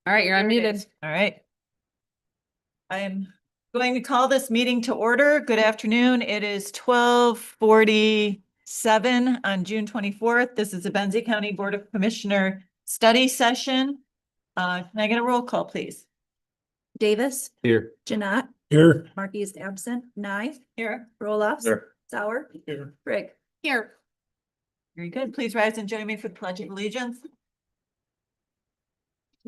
All right, you're There it unmuted. is. All right. I'm going to call this meeting to order. Good afternoon. It is 12:47 on June 24th. This is the Benzie County Board of Commissioner study session. Can I get a roll call, please? Davis, Here. Janat, Here. Markey is absent, Nye, Here. Roloffs, Here. Sauer, Here. Brigg. Here. Very good. Please rise and join me for the Pledge of Allegiance.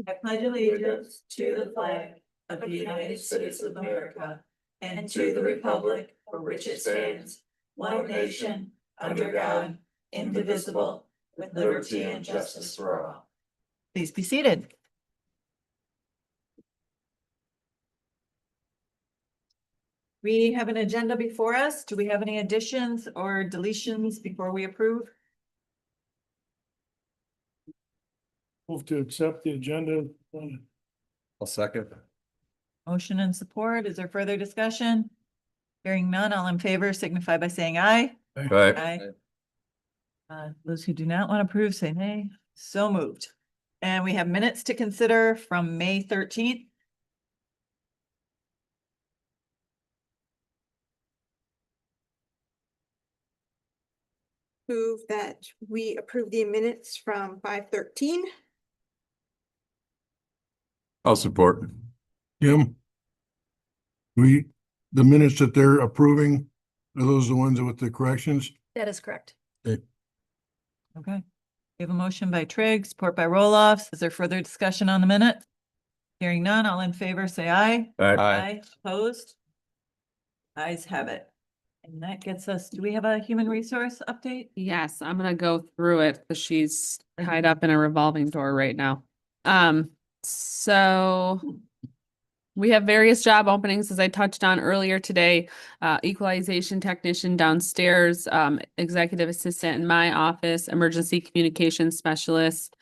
I pledge allegiance to the flag of the United States of America and to the republic for which it stands, one nation, under God, indivisible, with liberty and justice for all. Please be seated. We have an agenda before us. Do we have any additions or deletions before we approve? Move to accept the agenda. I'll second. Motion and support. Is there further discussion? Hearing none, all in favor signify by saying aye. Aye. Those who do not want to approve, say nay. So moved. And we have minutes to consider from May 13th. Move that we approve the minutes from 5/13. I'll support. Kim? The minutes that they're approving, are those the ones with the corrections? That is correct. Okay. We have a motion by Trigg, support by Roloffs. Is there further discussion on the minute? Hearing none, all in favor, say aye. Aye. Opposed? Ayes have it. And that gets us, do we have a human resource update? Yes, I'm gonna go through it because she's tied up in a revolving door right now. So we have various job openings, as I touched on earlier today. Equalization technician downstairs, executive assistant in my office, emergency communications specialist.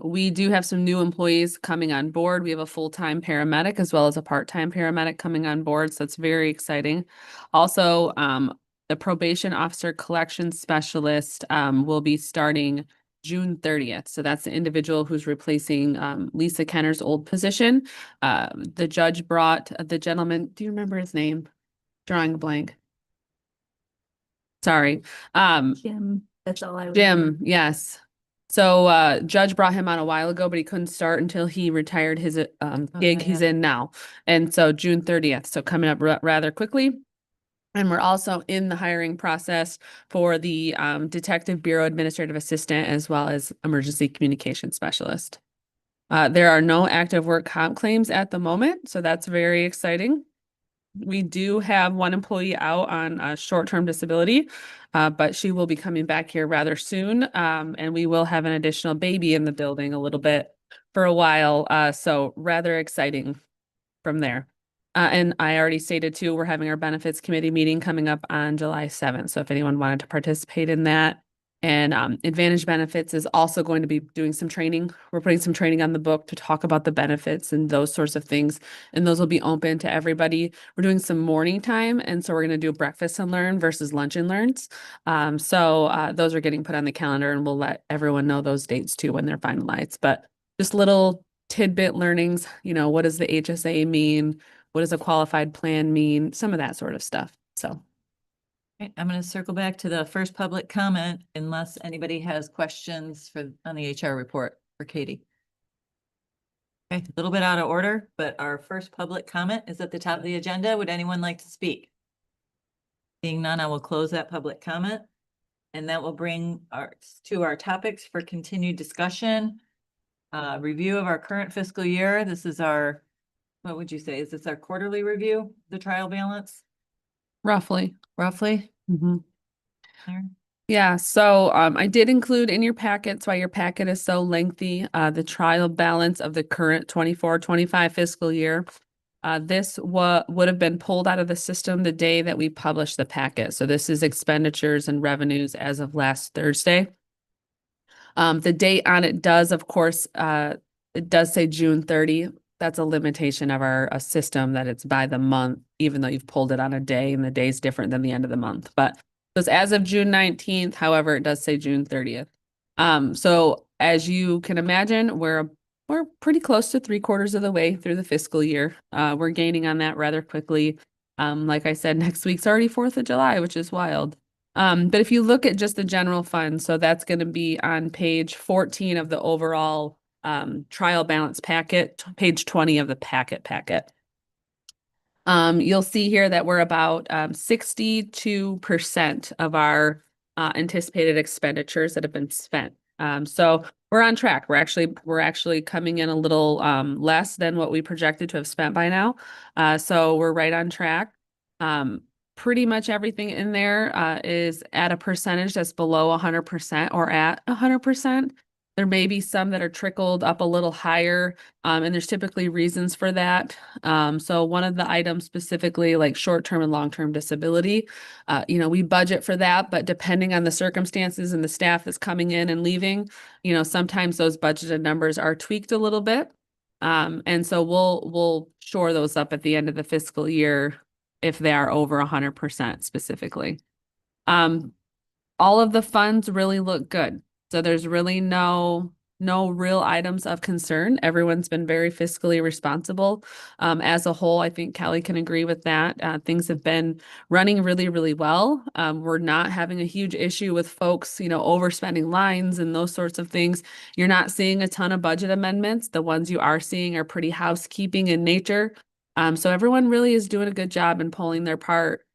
We do have some new employees coming on board. We have a full-time paramedic as well as a part-time paramedic coming on board, so that's very exciting. Also, the probation officer collection specialist will be starting June 30th. So that's the individual who's replacing Lisa Kenner's old position. The judge brought the gentleman, do you remember his name? Drawing a blank. Sorry. Jim, that's all I. Jim, yes. So judge brought him on a while ago, but he couldn't start until he retired his gig he's in now. And so June 30th. So coming up rather quickly. And we're also in the hiring process for the Detective Bureau Administrative Assistant as well as Emergency Communication Specialist. There are no active work comp claims at the moment, so that's very exciting. We do have one employee out on a short-term disability, but she will be coming back here rather soon. And we will have an additional baby in the building a little bit for a while. So rather exciting from there. And I already stated too, we're having our benefits committee meeting coming up on July 7th. So if anyone wanted to participate in that. And Advantage Benefits is also going to be doing some training. We're putting some training on the book to talk about the benefits and those sorts of things. And those will be open to everybody. We're doing some morning time. And so we're going to do breakfast and learn versus lunch and learns. So those are getting put on the calendar and we'll let everyone know those dates too when they're finalized. But just little tidbit learnings, you know, what does the HSA mean? What does a qualified plan mean? Some of that sort of stuff. So. Okay, I'm going to circle back to the first public comment unless anybody has questions on the HR report for Katie. Okay, a little bit out of order, but our first public comment is at the top of the agenda. Would anyone like to speak? Seeing none, I will close that public comment. And that will bring us to our topics for continued discussion. Review of our current fiscal year. This is our, what would you say? Is this our quarterly review, the trial balance? Roughly. Mm-hmm. Yeah, so I did include in your packets why your packet is so lengthy, the trial balance of the current 24-25 fiscal year. This would have been pulled out of the system the day that we published the packet. So this is expenditures and revenues as of last Thursday. The date on it does, of course, it does say June 30. That's a limitation of our system that it's by the month, even though you've pulled it on a day and the day is different than the end of the month. But it's as of June 19th. However, it does say June 30th. So as you can imagine, we're we're pretty close to 3/4 of the way through the fiscal year. We're gaining on that rather quickly. Like I said, next week's already 4th of July, which is wild. But if you look at just the general fund, so that's going to be on page 14 of the overall trial balance packet, page 20 of the packet. You'll see here that we're about 62% of our anticipated expenditures that have been spent. So we're on track. We're actually coming in a little less than what we projected to have spent by now. So we're right on track. Pretty much everything in there is at a percentage that's below 100% or at 100%. There may be some that are trickled up a little higher, and there's typically reasons for that. So one of the items specifically, like short-term and long-term disability, we budget for that, but depending on the circumstances and the staff that's coming in and leaving, sometimes those budgeted numbers are tweaked a little bit. And so we'll shore those up at the end of the fiscal year if they are over 100% specifically. All of the funds really look good. So there's really no real items of concern. Everyone's been very fiscally responsible. As a whole, I think Kelly can agree with that. Things have been running really, really well. We're not having a huge issue with folks, overspending lines and those sorts of things. You're not seeing a ton of budget amendments. The ones you are seeing are pretty housekeeping in nature. So everyone really is doing a good job in pulling their part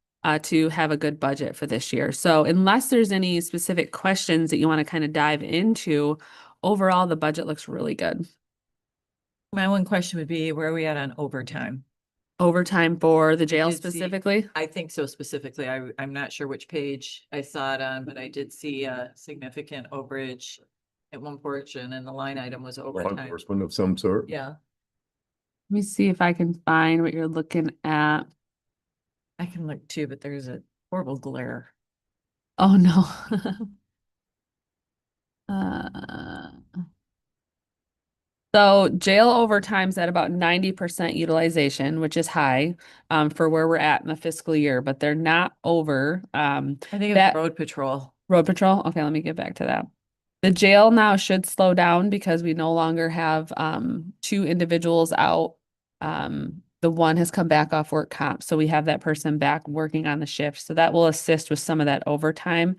to have a good budget for this year. So unless there's any specific questions that you want to kind of dive into, overall, the budget looks really good. My one question would be, where are we at on overtime? Overtime for the jail did see- specifically? I think so specifically. I'm not sure which page I saw it on, but I did see a significant overage at one portion and the line item was Law overtime. enforcement of some sort. Yeah, Let me see if I can find what you're looking at. I can look too, but there's a horrible glare. Oh, no. Uh, So jail overtime's at about 90% utilization, which is high for where we're at in the fiscal year, but they're not over. I think That- it's road patrol. Road patrol? Okay, let me get back to that. The jail now should slow down because we no longer have 2 individuals out. The one has come back off work comp, so we have that person back working on the shift. So that will assist with some of that overtime.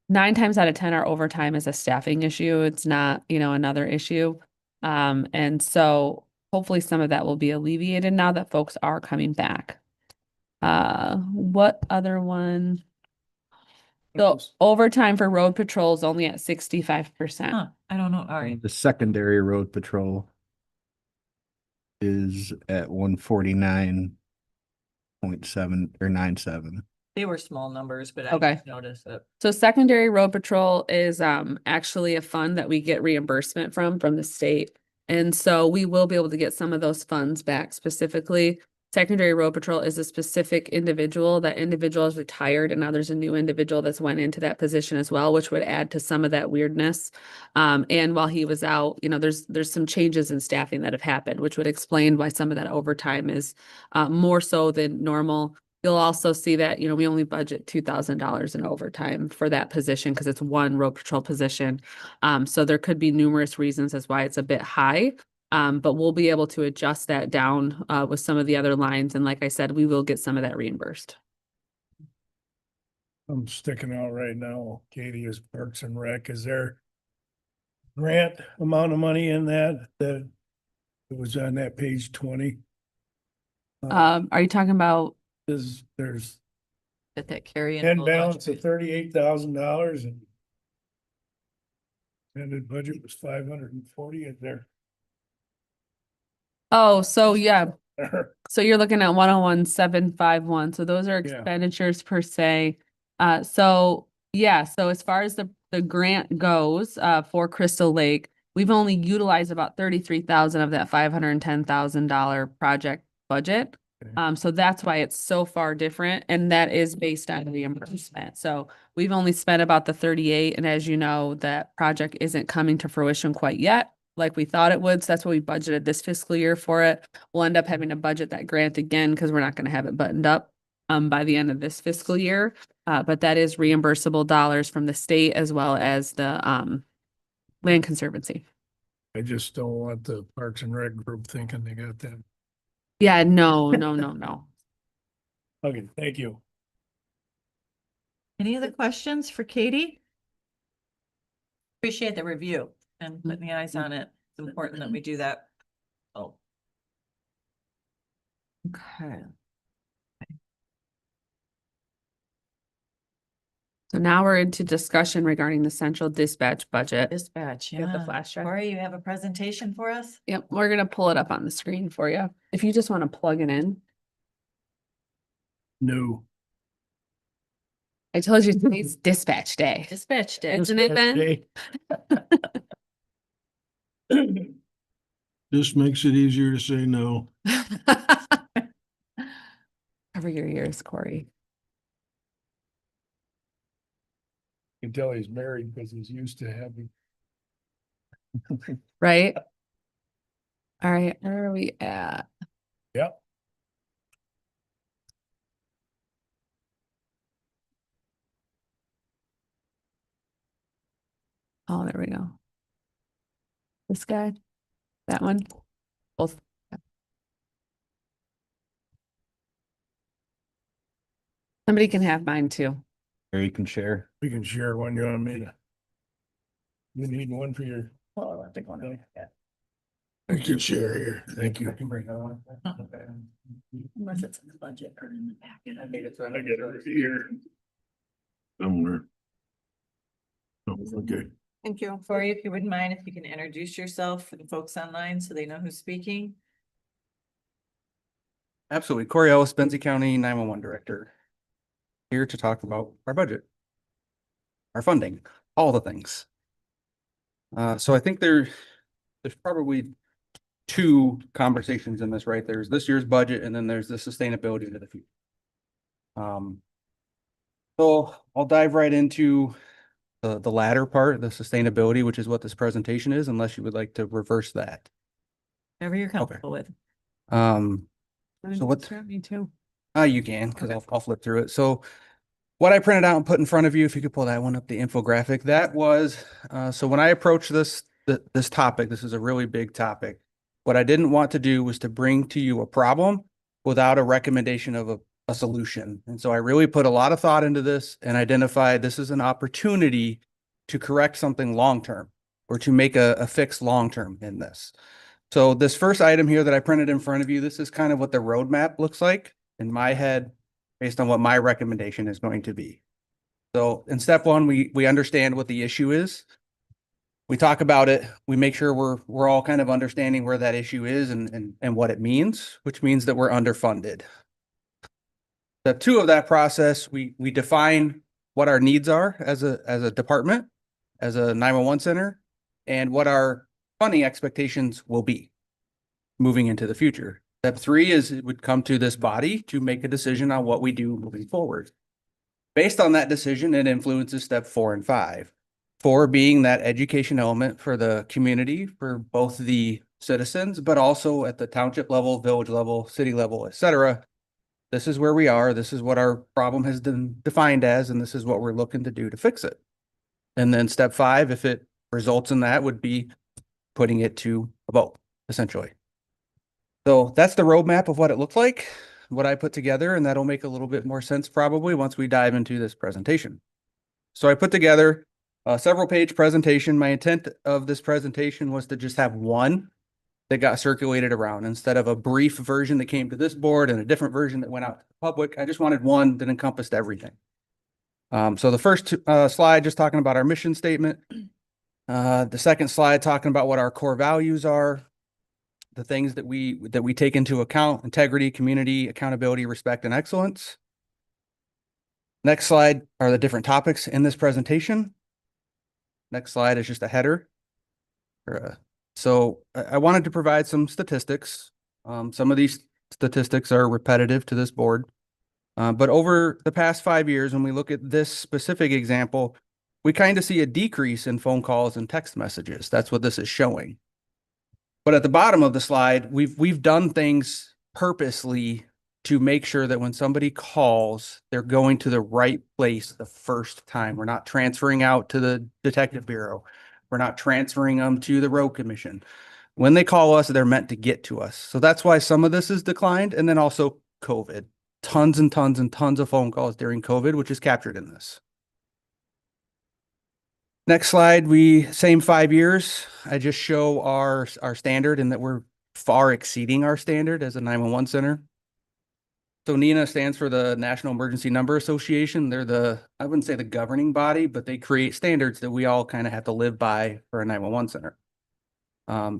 9 times out of 10, our overtime is a staffing issue. It's not, another issue. And so hopefully some of that will be alleviated now that folks are coming back. What other one? So overtime for road patrol is only at 65%. Huh, I don't know. All right. The secondary road patrol is at 149.7 or 97. They were small numbers, but I Okay. just noticed that. So secondary road patrol is actually a fund that we get reimbursement from the state. And so we will be able to get some of those funds back specifically. Secondary road patrol is a specific individual. That individual is retired and now there's a new individual that's went into that position as well, which would add to some of that weirdness. And while he was out, there's some changes in staffing that have happened, which would explain why some of that overtime is more so than normal. You'll also see that, we only budget $2,000 in overtime for that position because it's one road patrol position. So there could be numerous reasons as why it's a bit high. But we'll be able to adjust that down with some of the other lines. And like I said, we will get some of that reimbursed. I'm sticking out right now, Katie, is Parks and Rec. Is there grant amount of money in that it was on that page 20? Are you talking about? There's That carry. end balance of $38,000 and ended budget was 540 in there. Oh, so yeah. So you're looking at 101,751. So those are Yeah. expenditures per se. So as far as the grant goes, for Crystal Lake, we've only utilized about 33,000 of that $510,000 project budget. Okay. So that's why it's so far different. And that is based on reimbursement. So we've only spent about the 38. And as you know, that project isn't coming to fruition quite yet, like we thought it would. So that's what we budgeted this fiscal year for it. We'll end up having to budget that grant again because we're not going to have it buttoned up by the end of this fiscal year. But that is reimbursable dollars from the state as well as the Land Conservancy. I just don't want the Parks and Rec group thinking they got that. Yeah, no, no, no, no. Okay, thank you. Any other questions for Katie? Appreciate the review and putting the eyes on it. It's important that we do that. Oh. Okay. So now we're into discussion regarding the central dispatch budget. Dispatch, You have the yeah. flash drive? Corey, you have a presentation for us? Yep, we're gonna pull it up on the screen for you. If you just want to plug it in. No. I told you today's dispatch day. Dispatch day. Isn't it, Ben? This makes it easier to say no. Cover your ears, Corey. You can tell he's married because he's used to having. Right? All right, where are we at? Yep. Oh, there we go. This guy, that one, both. Somebody can have mine too. Or you can share. We can share one. You want me to? You need one for your. Well, I think one. I can share here. Thank you. Unless it's in the budget or in the packet. I get it here. Somewhere. Oh, okay. Thank you. Corey, if you wouldn't mind, if you can introduce yourself for the folks online so they know who's speaking. Absolutely. Corey Ellis, Benzie County 911 Director. Here to talk about our budget, our funding, all the things. So I think there's probably two conversations in this, right? There's this year's budget and then there's the sustainability of the future. So I'll dive right into the latter part, the sustainability, which is what this presentation is, unless you would like to reverse that. Whatever you're comfortable with. So what? Me too. You can, because I'll flip through it. So what I printed out and put in front of you, if you could pull that one up, the infographic, that was, so when I approached this topic, this is a really big topic. What I didn't want to do was to bring to you a problem without a recommendation of a solution. And so I really put a lot of thought into this and identified this is an opportunity to correct something long-term or to make a fix long-term in this. So this first item here that I printed in front of you, this is kind of what the roadmap looks like in my head, based on what my recommendation is going to be. So in step one, we understand what the issue is. We talk about it. We make sure we're all kind of understanding where that issue is and what it means, which means that we're underfunded. Step two of that process, we define what our needs are as a department, as a 911 center, and what our funding expectations will be moving into the future. Step three is it would come to this body to make a decision on what we do moving forward. Based on that decision, it influences step 4 and 5. 4 being that education element for the community, for both the citizens, but also at the township level, village level, city level, etc. This is where we are. This is what our problem has been defined as, and this is what we're looking to do to fix it. And then step 5, if it results in that, would be putting it to a vote, essentially. So that's the roadmap of what it looks like, what I put together, and that'll make a little bit more sense probably once we dive into this presentation. So I put together a several page presentation. My intent of this presentation was to just have one that got circulated around instead of a brief version that came to this board and a different version that went out to the public. I just wanted one that encompassed everything. So the first slide, just talking about our mission statement. The second slide talking about what our core values are, the things that we take into account: integrity, community, accountability, respect, and excellence. Next slide are the different topics in this presentation. Next slide is just a header. So I wanted to provide some statistics. Some of these statistics are repetitive to this board. But over the past 5 years, when we look at this specific example, we kind of see a decrease in phone calls and text messages. That's what this is showing. But at the bottom of the slide, we've done things purposely to make sure that when somebody calls, they're going to the right place the first time. We're not transferring out to the detective bureau. We're not transferring them to the road commission. When they call us, they're meant to get to us. So that's why some of this is declined. And then also COVID, tons and tons and tons of phone calls during COVID, which is captured in this. Next slide, same 5 years. I just show our standard and that we're far exceeding our standard as a 911 center. So NENA stands for the National Emergency Number Association. They're I wouldn't say the governing body, but they create standards that we all kind of have to live by for a 911 center.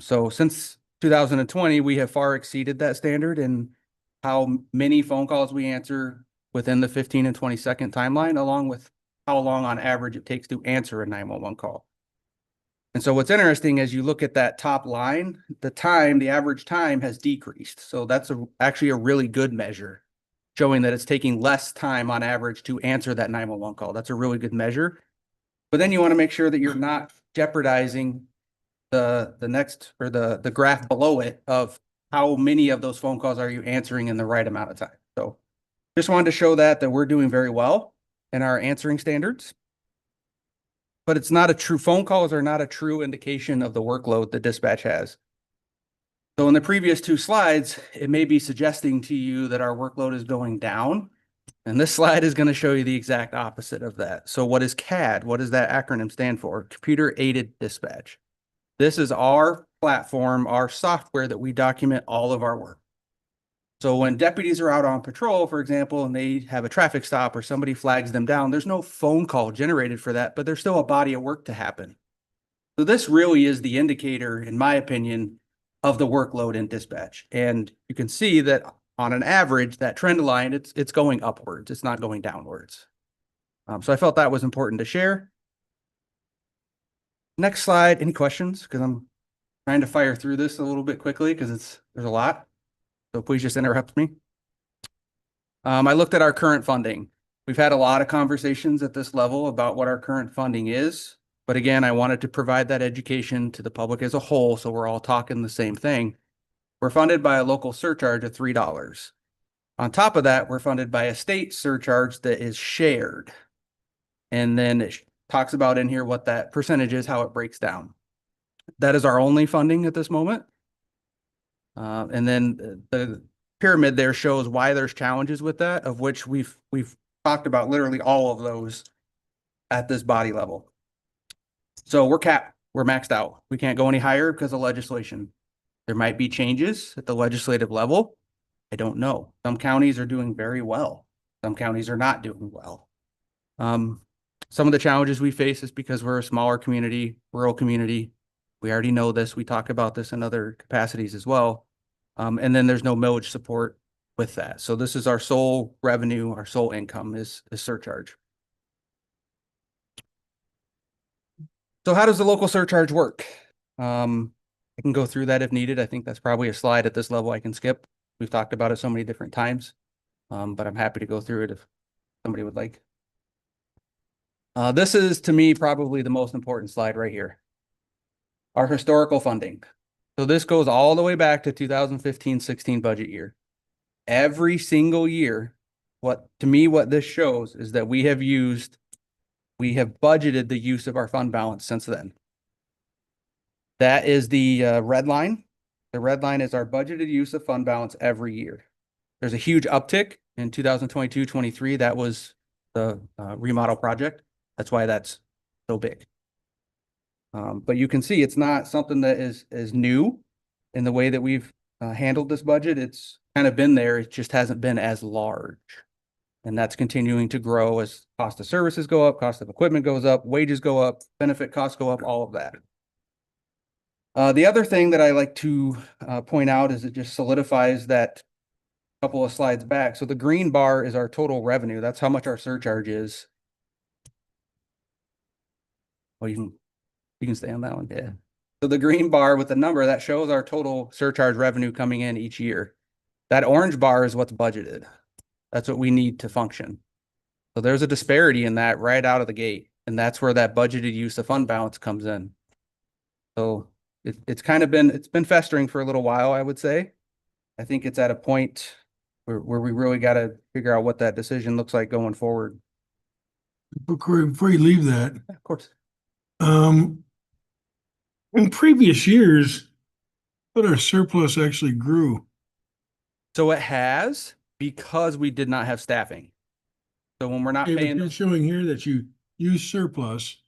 So since 2020, we have far exceeded that standard in how many phone calls we answer within the 15 and 20-second timeline, along with how long on average it takes to answer a 911 call. And so what's interesting as you look at that top line, the average time has decreased. So that's actually a really good measure, showing that it's taking less time on average to answer that 911 call. That's a really good measure. But then you want to make sure that you're not jeopardizing the next or the graph below it of how many of those phone calls are you answering in the right amount of time. So just wanted to show that we're doing very well in our answering standards. But it's not a true, phone calls are not a true indication of the workload that dispatch has. So in the previous 2 slides, it may be suggesting to you that our workload is going down. And this slide is going to show you the exact opposite of that. So what is CAD? What does that acronym stand for? Computer Aided Dispatch. This is our platform, our software that we document all of our work. So when deputies are out on patrol, for example, and they have a traffic stop or somebody flags them down, there's no phone call generated for that, but there's still a body of work to happen. So this really is the indicator, in my opinion, of the workload in dispatch. And you can see that on an average, that trend line, it's going upwards. It's not going downwards. So I felt that was important to share. Next slide. Any questions? Because I'm trying to fire through this a little bit quickly because there's a lot. So please just interrupt me. I looked at our current funding. We've had a lot of conversations at this level about what our current funding is. But again, I wanted to provide that education to the public as a whole, so we're all talking the same thing. We're funded by a local surcharge of $3. On top of that, we're funded by a state surcharge that is shared. And then it talks about in here what that percentage is, how it breaks down. That is our only funding at this moment. And then the pyramid there shows why there's challenges with that, of which we've talked about literally all of those at this body level. So we're capped, we're maxed out. We can't go any higher because of legislation. There might be changes at the legislative level. I don't know. Some counties are doing very well. Some counties are not doing well. Some of the challenges we face is because we're a smaller community, rural community. We already know this. We talk about this in other capacities as well. And then there's no millage support with that. So this is our sole revenue, our sole income is surcharge. So how does the local surcharge work? I can go through that if needed. I think that's probably a slide at this level I can skip. We've talked about it so many different times, but I'm happy to go through it if somebody would like. This is, to me, probably the most important slide right here. Our historical funding. So this goes all the way back to 2015-16 budget year. Every single year, what this shows is that we have budgeted the use of our fund balance since then. That is the red line. The red line is our budgeted use of fund balance every year. There's a huge uptick in 2022-23. That was the remodel project. That's why that's so big. But you can see it's not something that is new in the way that we've handled this budget. It's kind of been there. It just hasn't been as large. And that's continuing to grow as cost of services go up, cost of equipment goes up, wages go up, benefit costs go up, all of that. The other thing that I like to point out is it just solidifies that couple of slides back. So the green bar is our total revenue. That's how much our surcharge is. Well, you can stay on that one. Yeah. So the green bar with the number that shows our total surcharge revenue coming in each year. That orange bar is what's budgeted. That's what we need to function. So there's a disparity in that right out of the gate. And that's where that budgeted use of fund balance comes in. So it's been festering for a little while, I would say. I think it's at a point where we really got to figure out what that decision looks like going forward. Before you leave that, Of course. In previous years, but our surplus actually grew. So it has, because we did not have staffing. So when we're not Okay, but paying, you're showing here that you use surplus,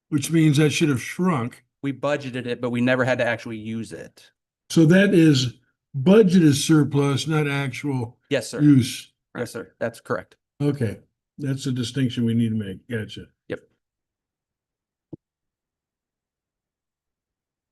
which means that should have shrunk. we budgeted it, but we never had to actually use it. So that is budgeted surplus, not actual Yes, sir. use. Yes, sir. That's correct. Okay, that's a distinction we need to make. Gotcha. Yep.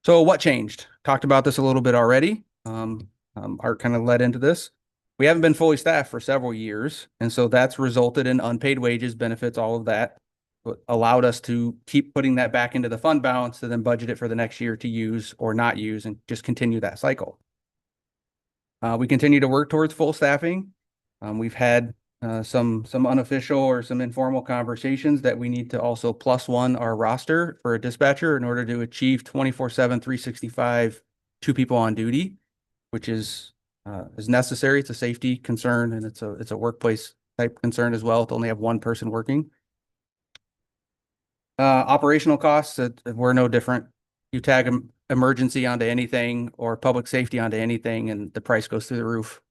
So what changed? Talked about this a little bit already. Art kind of led into this. We haven't been fully staffed for several years, and so that's resulted in unpaid wages, benefits, all of that. But allowed us to keep putting that back into the fund balance to then budget it for the next year to use or not use and just continue that cycle. We continue to work towards full staffing. We've had some unofficial or some informal conversations that we need to also +1 our roster for a dispatcher in order to achieve 24/7, 365, 2 people on duty, which is necessary. It's a safety concern and it's a workplace type concern as well to only have 1 person working. Operational costs, we're no different. You tag emergency onto anything or public safety onto anything and the price goes through the roof.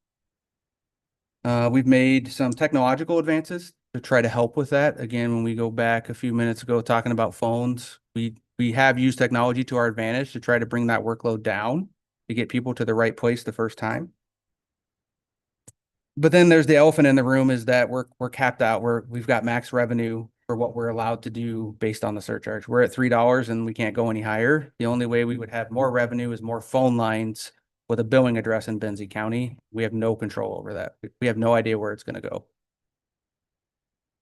We've made some technological advances to try to help with that. Again, when we go back a few minutes ago talking about phones, we have used technology to our advantage to try to bring that workload down to get people to the right place the first time. But then there's the elephant in the room is that we're capped out. We've got max revenue for what we're allowed to do based on the surcharge. We're at $3 and we can't go any higher. The only way we would have more revenue is more phone lines with a billing address in Benzie County. We have no control over that. We have no idea where it's going to go.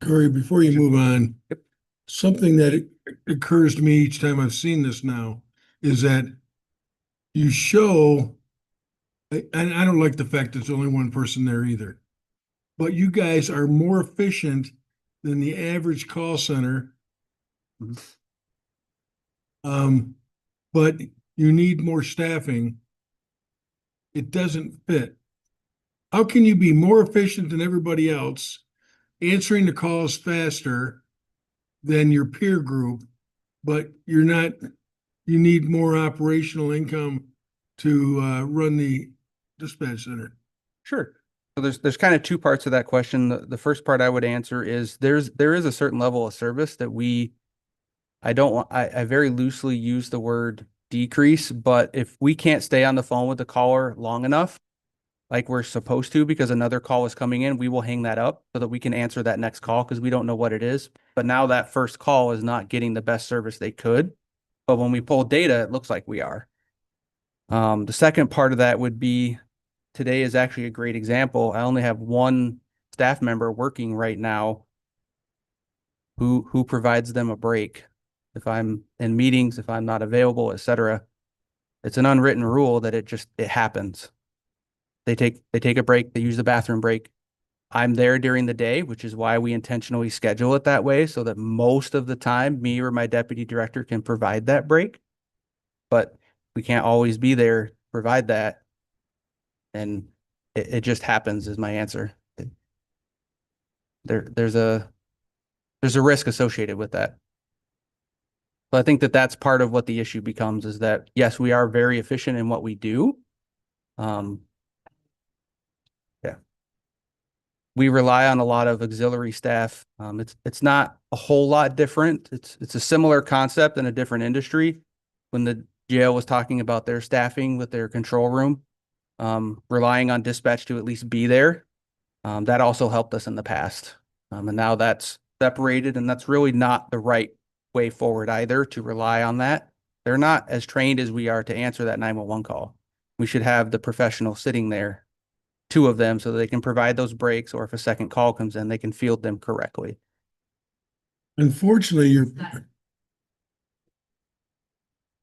Corey, before you move on, Yep. something that occurs to me each time I've seen this now is that you show, and I don't like the fact there's only 1 person there either, but you guys are more efficient than the average call center. Mhm. But you need more staffing. It doesn't fit. How can you be more efficient than everybody else, answering the calls faster than your peer group, but you're not, you need more operational income to run the dispatch center? Sure. So there's kind of 2 parts of that question. The first part I would answer is there is a certain level of service that I very loosely use the word decrease, but if we can't stay on the phone with the caller long enough, like we're supposed to, because another call is coming in, we will hang that up so that we can answer that next call because we don't know what it is. But now that first call is not getting the best service they could. But when we pull data, it looks like we are. The second part of that would be today is actually a great example. I only have 1 staff member working right now who provides them a break. If I'm in meetings, if I'm not available, etc. It's an unwritten rule that it happens. They take a break, they use the bathroom break. I'm there during the day, which is why we intentionally schedule it that way so that most of the time me or my deputy director can provide that break. But we can't always be there to provide that. And it just happens is my answer. There's a risk associated with that. So I think that that's part of what the issue becomes is that, yes, we are very efficient in what we do. Yeah. We rely on a lot of auxiliary staff. It's not a whole lot different. It's a similar concept in a different industry. When the jail was talking about their staffing with their control room, relying on dispatch to at least be there, that also helped us in the past. And now that's separated, and that's really not the right way forward either to rely on that. They're not as trained as we are to answer that 911 call. We should have the professional sitting there, 2 of them, so that they can provide those breaks, or if a second call comes in, they can field them correctly. Unfortunately,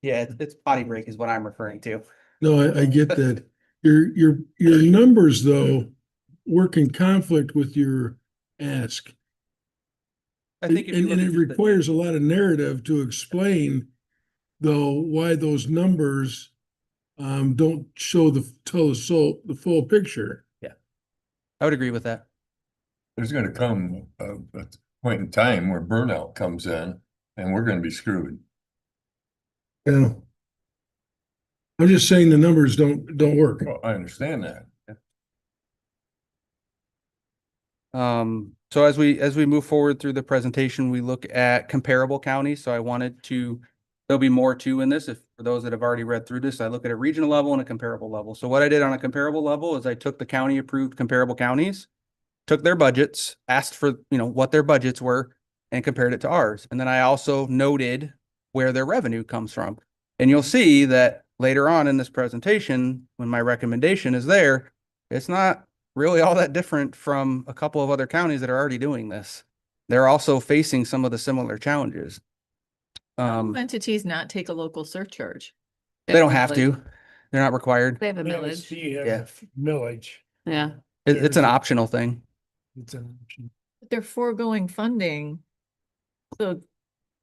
Yeah, it's potty break is what I'm referring to. no, I get that. Your numbers though work in conflict with your ask. I think if you And look it at just the- requires a lot of narrative to explain though why those numbers don't tell the full picture. I would agree with that. There's gonna come a point in time where burnout comes in and we're gonna be screwed. Yeah. I'm just saying the numbers don't work. Well, I understand that. So as we move forward through the presentation, we look at comparable counties. So I wanted to, there'll be more too in this. If for those that have already read through this, I look at a regional level and a comparable level. So what I did on a comparable level is I took the county approved comparable counties, took their budgets, asked for, what their budgets were and compared it to ours. And then I also noted where their revenue comes from. And you'll see that later on in this presentation, when my recommendation is there, it's not really all that different from a couple of other counties that are already doing this. They're also facing some of the similar challenges. Entities not take a local surcharge. They don't have to. They're not required. They have a millage. MSD has Yeah. a millage. Yeah. It's an optional thing. It's an option. But they're foregoing funding. So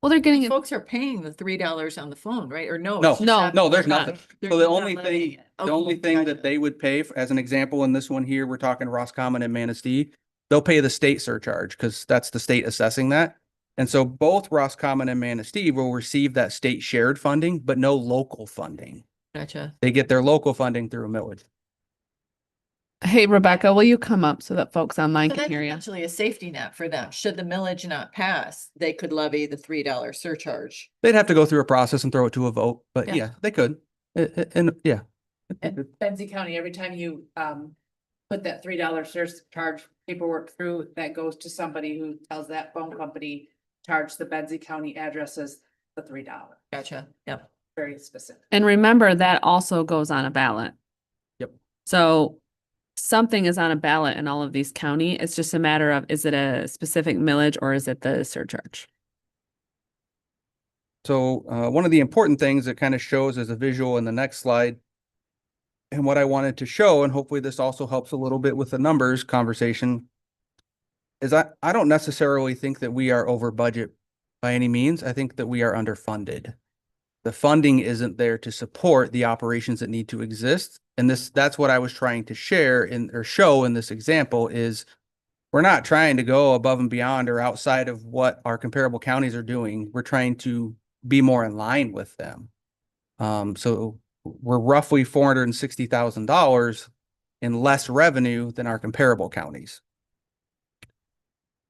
Well, they're getting it. folks are paying the $3 on the phone, right? Or no? No, it's just No, not- No, there's they're not. nothing. They're So the not only levying thing, it. the Okay, only thing gotcha. that they would pay, as an example, in this one here, we're talking Roscommon and Manistee, they'll pay the state surcharge because that's the state assessing that. And so both Roscommon and Manistee will receive that state shared funding, but no local funding. Gotcha. They get their local funding through a millage. Hey, Rebecca, will you come up so that folks online So can that's hear you? actually a safety net for them. Should the millage not pass, they could levy the $3 surcharge. They'd have to go through a process and throw it to a vote, but Yeah. yeah, they could. And yeah. And Benzie County, every time you put that $3 surcharge paperwork through, that goes to somebody who tells that phone company, charge the Benzie County addresses the $3. Gotcha. Yep. Very specific. And remember, that also goes on a ballot. Yep. So something is on a ballot in all of these county. It's just a matter of, is it a specific millage or is it the surcharge? So one of the important things that kind of shows as a visual in the next slide, and what I wanted to show, and hopefully this also helps a little bit with the numbers conversation, is I don't necessarily think that we are over budget by any means. I think that we are underfunded. The funding isn't there to support the operations that need to exist. And that's what I was trying to share or show in this example is we're not trying to go above and beyond or outside of what our comparable counties are doing. We're trying to be more in line with them. So we're roughly $460,000 in less revenue than our comparable counties.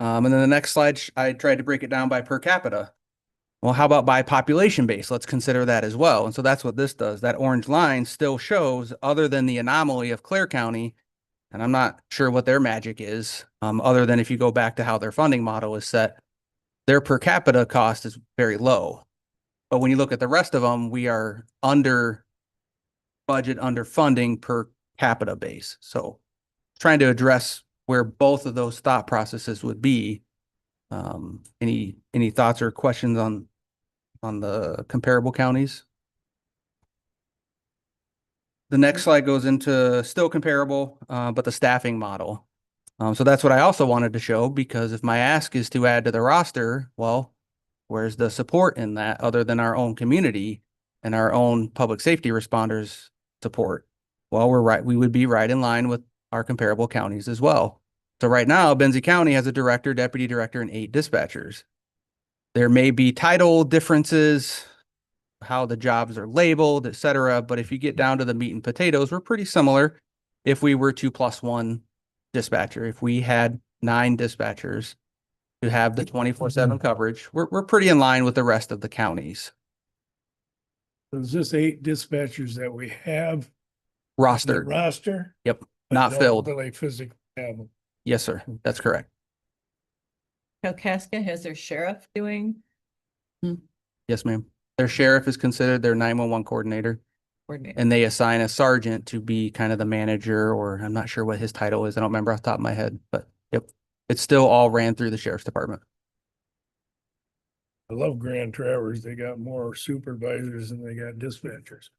And then the next slide, I tried to break it down by per capita. Well, how about by population base? Let's consider that as well. And so that's what this does. That orange line still shows, other than the anomaly of Clare County, and I'm not sure what their magic is, other than if you go back to how their funding model is set, their per capita cost is very low. But when you look at the rest of them, we are under budget, under funding per capita base. So trying to address where both of those thought processes would be. Any thoughts or questions on the comparable counties? The next slide goes into still comparable, but the staffing model. So that's what I also wanted to show, because if my ask is to add to the roster, well, where's the support in that other than our own community and our own public safety responders support? Well, we would be right in line with our comparable counties as well. So right now, Benzie County has a director, deputy director, and 8 dispatchers. There may be title differences, how the jobs are labeled, et cetera. But if you get down to the meat and potatoes, we're pretty similar. If we were 2+1 dispatcher, if we had 9 dispatchers to have the 24/7 coverage, we're pretty in line with the rest of the counties. Is this 8 dispatchers that we have? The Rostered, roster? Yep, but not don't filled. Really physically have them. Yes, sir. That's correct. Kalkaska has their sheriff doing Yes, ma'am. Their sheriff is considered their 911 coordinator, coordinator. and they assign a sergeant to be kind of the manager, or I'm not sure what his title is. I don't remember off the top of my head, but yep, it's still all ran through the sheriff's department. I love Grand Traverse. They got more supervisors than they got dispatchers.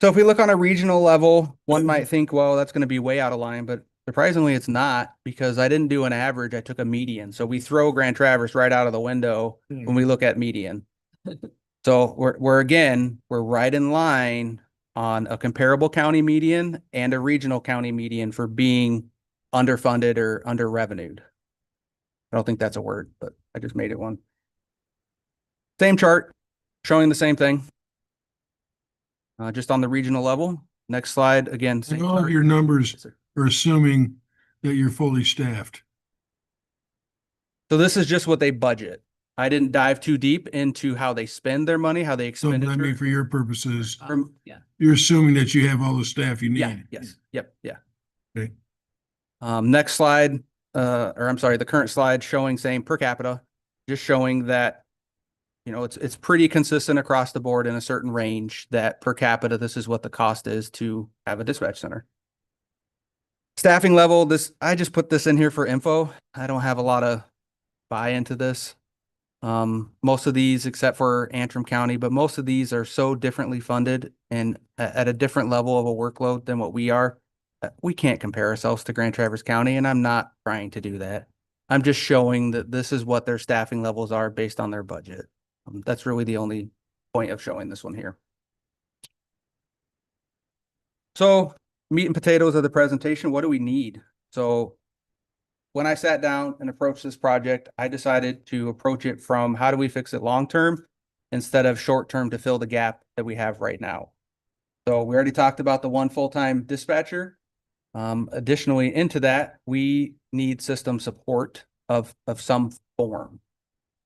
So if we look on a regional level, one might think, well, that's going to be way out of line, but surprisingly it's not, because I didn't do an average. I took a median. So we throw Grand Traverse right out of the window when we look at median. So we're right in line on a comparable county median and a regional county median for being underfunded or under revenued. I don't think that's a word, but I just made it one. Same chart showing the same thing. just on the regional level. Next slide, again. And same all of chart. your numbers Yes, sir. are assuming that you're fully staffed. So this is just what they budget. I didn't dive too deep into how they spend their money, how they So I expend mean, it. for your purposes, Yeah. you're assuming that you have all the staff you need. Yeah, yes, yep, yeah. Okay. Next slide, or I'm sorry, the current slide showing same per capita, just showing that, you know, it's pretty consistent across the board in a certain range that per capita, this is what the cost is to have a dispatch center. Staffing level, I just put this in here for info. I don't have a lot of buy into this. Most of these, except for Antrim County, but most of these are so differently funded and at a different level of a workload than what we are. We can't compare ourselves to Grand Traverse County, and I'm not trying to do that. I'm just showing that this is what their staffing levels are based on their budget. That's really the only point of showing this one here. So meat and potatoes of the presentation, what do we need? So when I sat down and approached this project, I decided to approach it from how do we fix it long-term instead of short-term to fill the gap that we have right now. So we already talked about the one full-time dispatcher. Additionally, into that, we need system support of some form.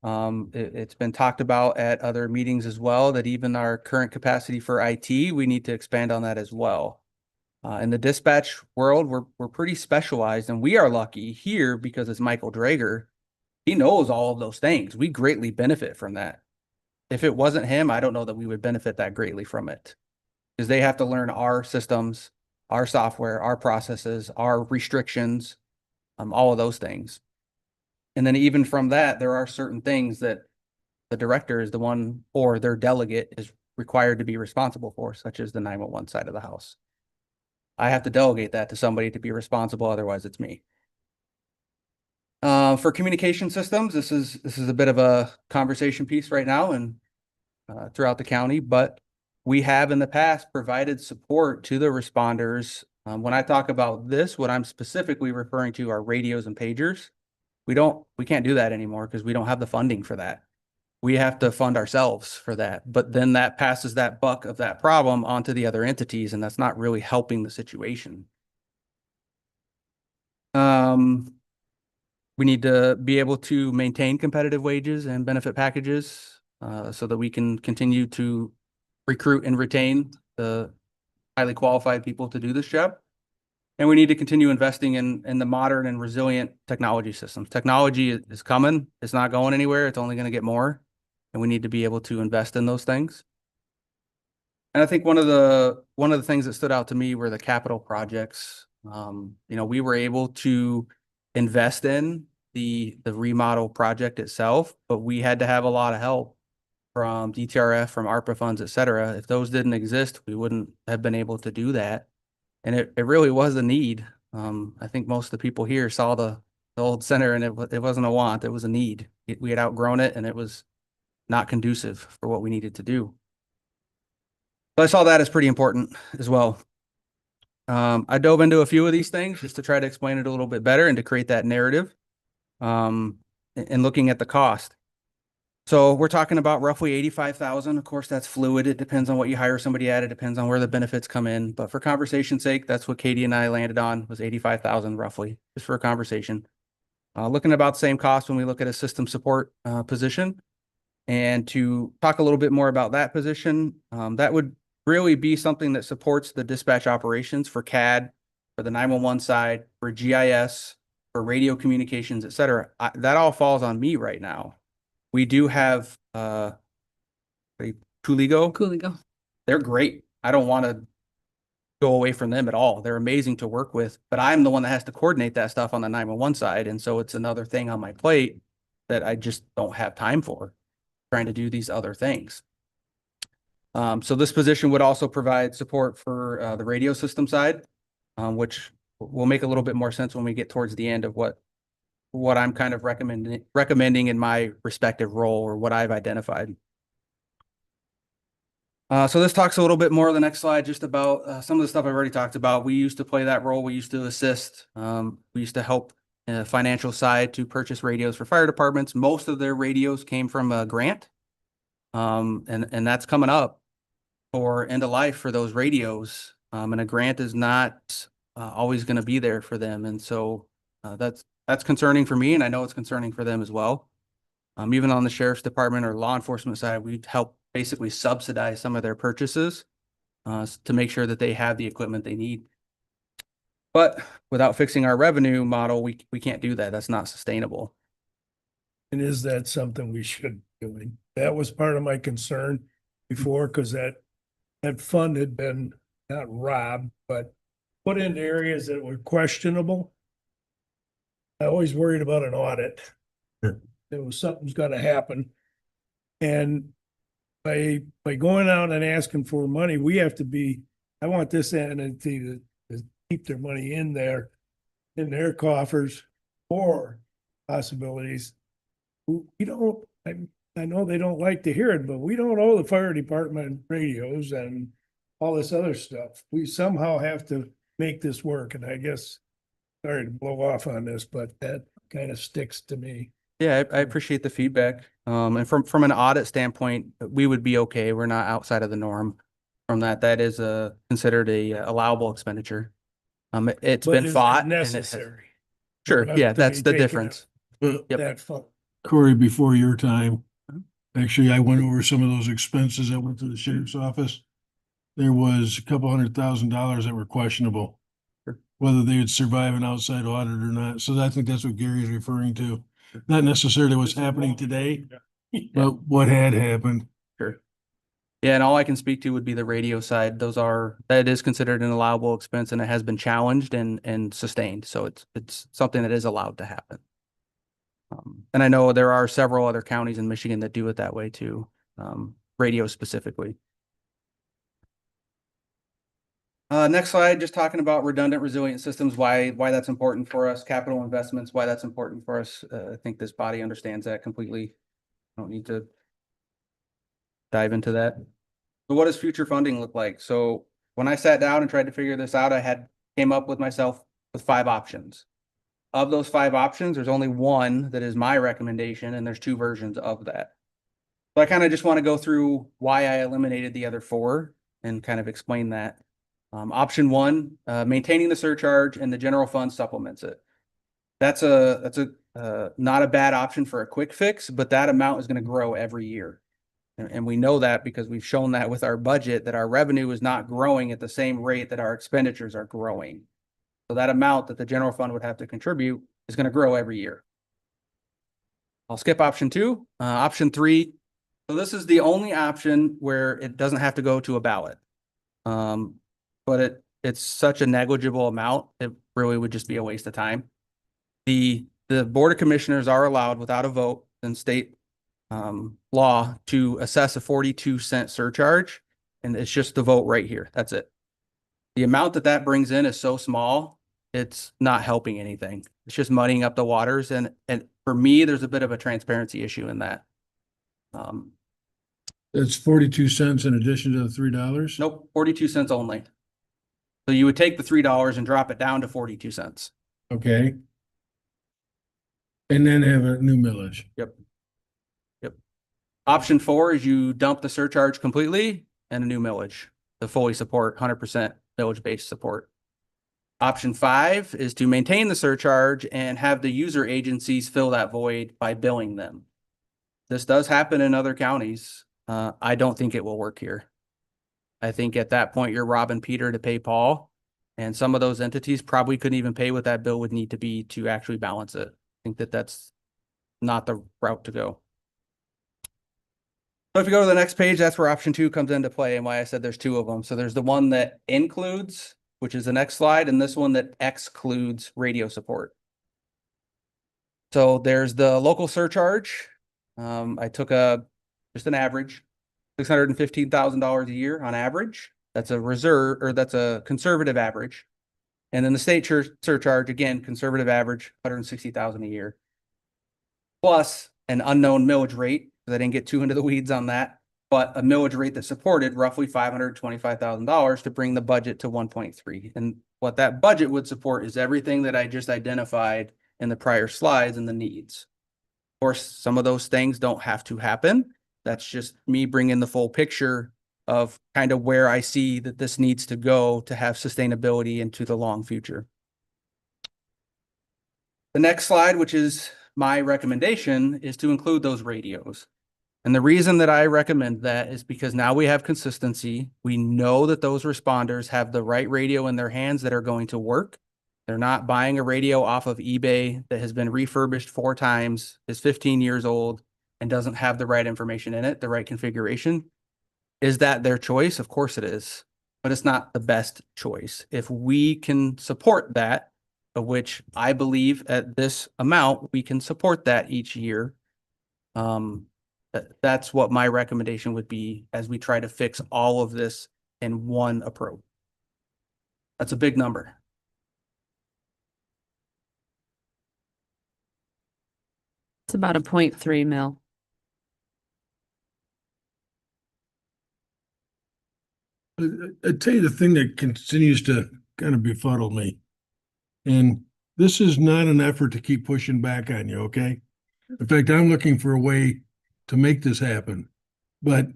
It's been talked about at other meetings as well, that even our current capacity for IT, we need to expand on that as well. In the dispatch world, we're pretty specialized, and we are lucky here because it's Michael Drager. He knows all of those things. We greatly benefit from that. If it wasn't him, I don't know that we would benefit that greatly from it, because they have to learn our systems, our software, our processes, our restrictions, all of those things. And then even from that, there are certain things that the director is the one, or their delegate is required to be responsible for, such as the 911 side of the house. I have to delegate that to somebody to be responsible, otherwise it's me. For communication systems, this is a bit of a conversation piece right now and throughout the county, but we have in the past provided support to the responders. When I talk about this, what I'm specifically referring to are radios and pagers. We can't do that anymore because we don't have the funding for that. We have to fund ourselves for that, but then that passes that buck of that problem onto the other entities, and that's not really helping the situation. We need to be able to maintain competitive wages and benefit packages so that we can continue to recruit and retain the highly qualified people to do this job. And we need to continue investing in the modern and resilient technology systems. Technology is coming. It's not going anywhere. It's only going to get more. And we need to be able to invest in those things. And I think one of the things that stood out to me were the capital projects. You know, we were able to invest in the remodel project itself, but we had to have a lot of help from DTRF, from ARPA funds, et cetera. If those didn't exist, we wouldn't have been able to do that. And it really was a need. I think most of the people here saw the old center, and it wasn't a want, it was a need. We had outgrown it, and it was not conducive for what we needed to do. So I saw that as pretty important as well. I dove into a few of these things just to try to explain it a little bit better and to create that narrative and looking at the cost. So we're talking about roughly 85,000. Of course, that's fluid. It depends on what you hire somebody at. It depends on where the benefits come in. But for conversation's sake, that's what Katie and I landed on, was 85,000 roughly, just for a conversation. Looking about the same cost when we look at a system support position. And to talk a little bit more about that position, that would really be something that supports the dispatch operations for CAD, for the 911 side, for GIS, for radio communications, et cetera. That all falls on me right now. We do have Cooligo. They're great. I don't want to go away from them at all. They're amazing to work with, but I'm the one that has to coordinate that stuff on the 911 side. And so it's another thing on my plate that I just don't have time for, trying to do these other things. So this position would also provide support for the radio system side, which will make a little bit more sense when we get towards the end of what I'm kind of recommending in my respective role, or what I've identified. So this talks a little bit more on the next slide, just about some of the stuff I've already talked about. We used to play that role. We used to assist. We used to help financial side to purchase radios for fire departments. Most of their radios came from a grant. And that's coming up. for end of life for those radios. And a grant is not always going to be there for them. And so that's concerning for me, and I know it's concerning for them as well. Even on the sheriff's department or law enforcement side, we help basically subsidize some of their purchases to make sure that they have the equipment they need. But without fixing our revenue model, we can't do that. That's not sustainable. And is that something we should be doing? That was part of my concern before, because that fund had been not robbed, but put into areas that were questionable. I always worried about an audit. There was something's gonna happen. And by going out and asking for money, we have to be, I want this entity to keep their money in their coffers for possibilities. We don't, I know they don't like to hear it, but we don't owe the fire department radios and all this other stuff. We somehow have to make this work, and I guess, sorry to blow off on this, but that kind of sticks to me. Yeah, I appreciate the feedback. And from an audit standpoint, we would be okay. We're not outside of the norm from that. That is considered a allowable expenditure. It's But been is it fought. and it has- necessary. Sure, Have yeah, to that's be the taken difference. Yep. That fund. Corey, before your time, actually, I went over some of those expenses that went to the sheriff's office. There was a couple $100,000 that were questionable, Sure. whether they would survive an outside audit or not. So I think that's what Gary is referring to. Not necessarily what's happening today, but what had happened. Sure. Yeah, and all I can speak to would be the radio side. That is considered an allowable expense, and it has been challenged and sustained. So it's something that is allowed to happen. And I know there are several other counties in Michigan that do it that way too, radio specifically. Next slide, just talking about redundant resilient systems, why that's important for us, capital investments, why that's important for us. I think this body understands that completely. I don't need to dive into that. But what does future funding look like? So when I sat down and tried to figure this out, came up with myself with 5 options. Of those 5 options, there's only one that is my recommendation, and there's 2 versions of that. So I kind of just want to go through why I eliminated the other 4 and kind of explain that. Option 1, maintaining the surcharge and the general fund supplements it. That's not a bad option for a quick fix, but that amount is going to grow every year. And we know that because we've shown that with our budget, that our revenue is not growing at the same rate that our expenditures are growing. So that amount that the general fund would have to contribute is going to grow every year. I'll skip option 2. Option 3. So this is the only option where it doesn't have to go to a ballot. But it's such a negligible amount, it really would just be a waste of time. The Board of Commissioners are allowed without a vote in state law to assess a 42-cent surcharge, and it's just the vote right here. That's it. The amount that brings in is so small, it's not helping anything. It's just muddying up the waters, and for me, there's a bit of a transparency issue in that. That's 42 cents in addition to the $3? Nope, 42 cents only. So you would take the $3 and drop it down to 42 cents. Okay. And then have a new millage. Yep. Option 4 is you dump the surcharge completely and a new millage to fully support 100% millage-based support. Option 5 is to maintain the surcharge and have the user agencies fill that void by billing them. This does happen in other counties. I don't think it will work here. I think at that point, you're robbing Peter to pay Paul, and some of those entities probably couldn't even pay what that bill would need to be to actually balance it. I think that's not the route to go. So if you go to the next page, that's where option 2 comes into play and why I said there's 2 of them. So there's the one that includes, which is the next slide, and this one that excludes radio support. So there's the local surcharge. I took just an average, $615,000 a year on average. That's a reserve, or that's a conservative average. And then the state surcharge, again, conservative average, $160,000 a year. Plus an unknown millage rate, because I didn't get too into the weeds on that, but a millage rate that supported roughly $525,000 to bring the budget to 1.3. And what that budget would support is everything that I just identified in the prior slides and the needs. Of course, some of those things don't have to happen. That's just me bringing the full picture of kind of where I see that this needs to go to have sustainability into the long future. The next slide, which is my recommendation, is to include those radios. And the reason that I recommend that is because now we have consistency. We know that those responders have the right radio in their hands that are going to work. They're not buying a radio off of eBay that has been refurbished 4 times, is 15 years old, and doesn't have the right information in it, the right configuration. Is that their choice? Of course it is, but it's not the best choice. If we can support that, of which I believe at this amount, we can support that each year. That's what my recommendation would be as we try to fix all of this in one approach. That's a big number. It's about a 0.3 mil. I tell you the thing that continues to kind of befuddle me. And this is not an effort to keep pushing back on you, okay? In fact, I'm looking for a way to make this happen. But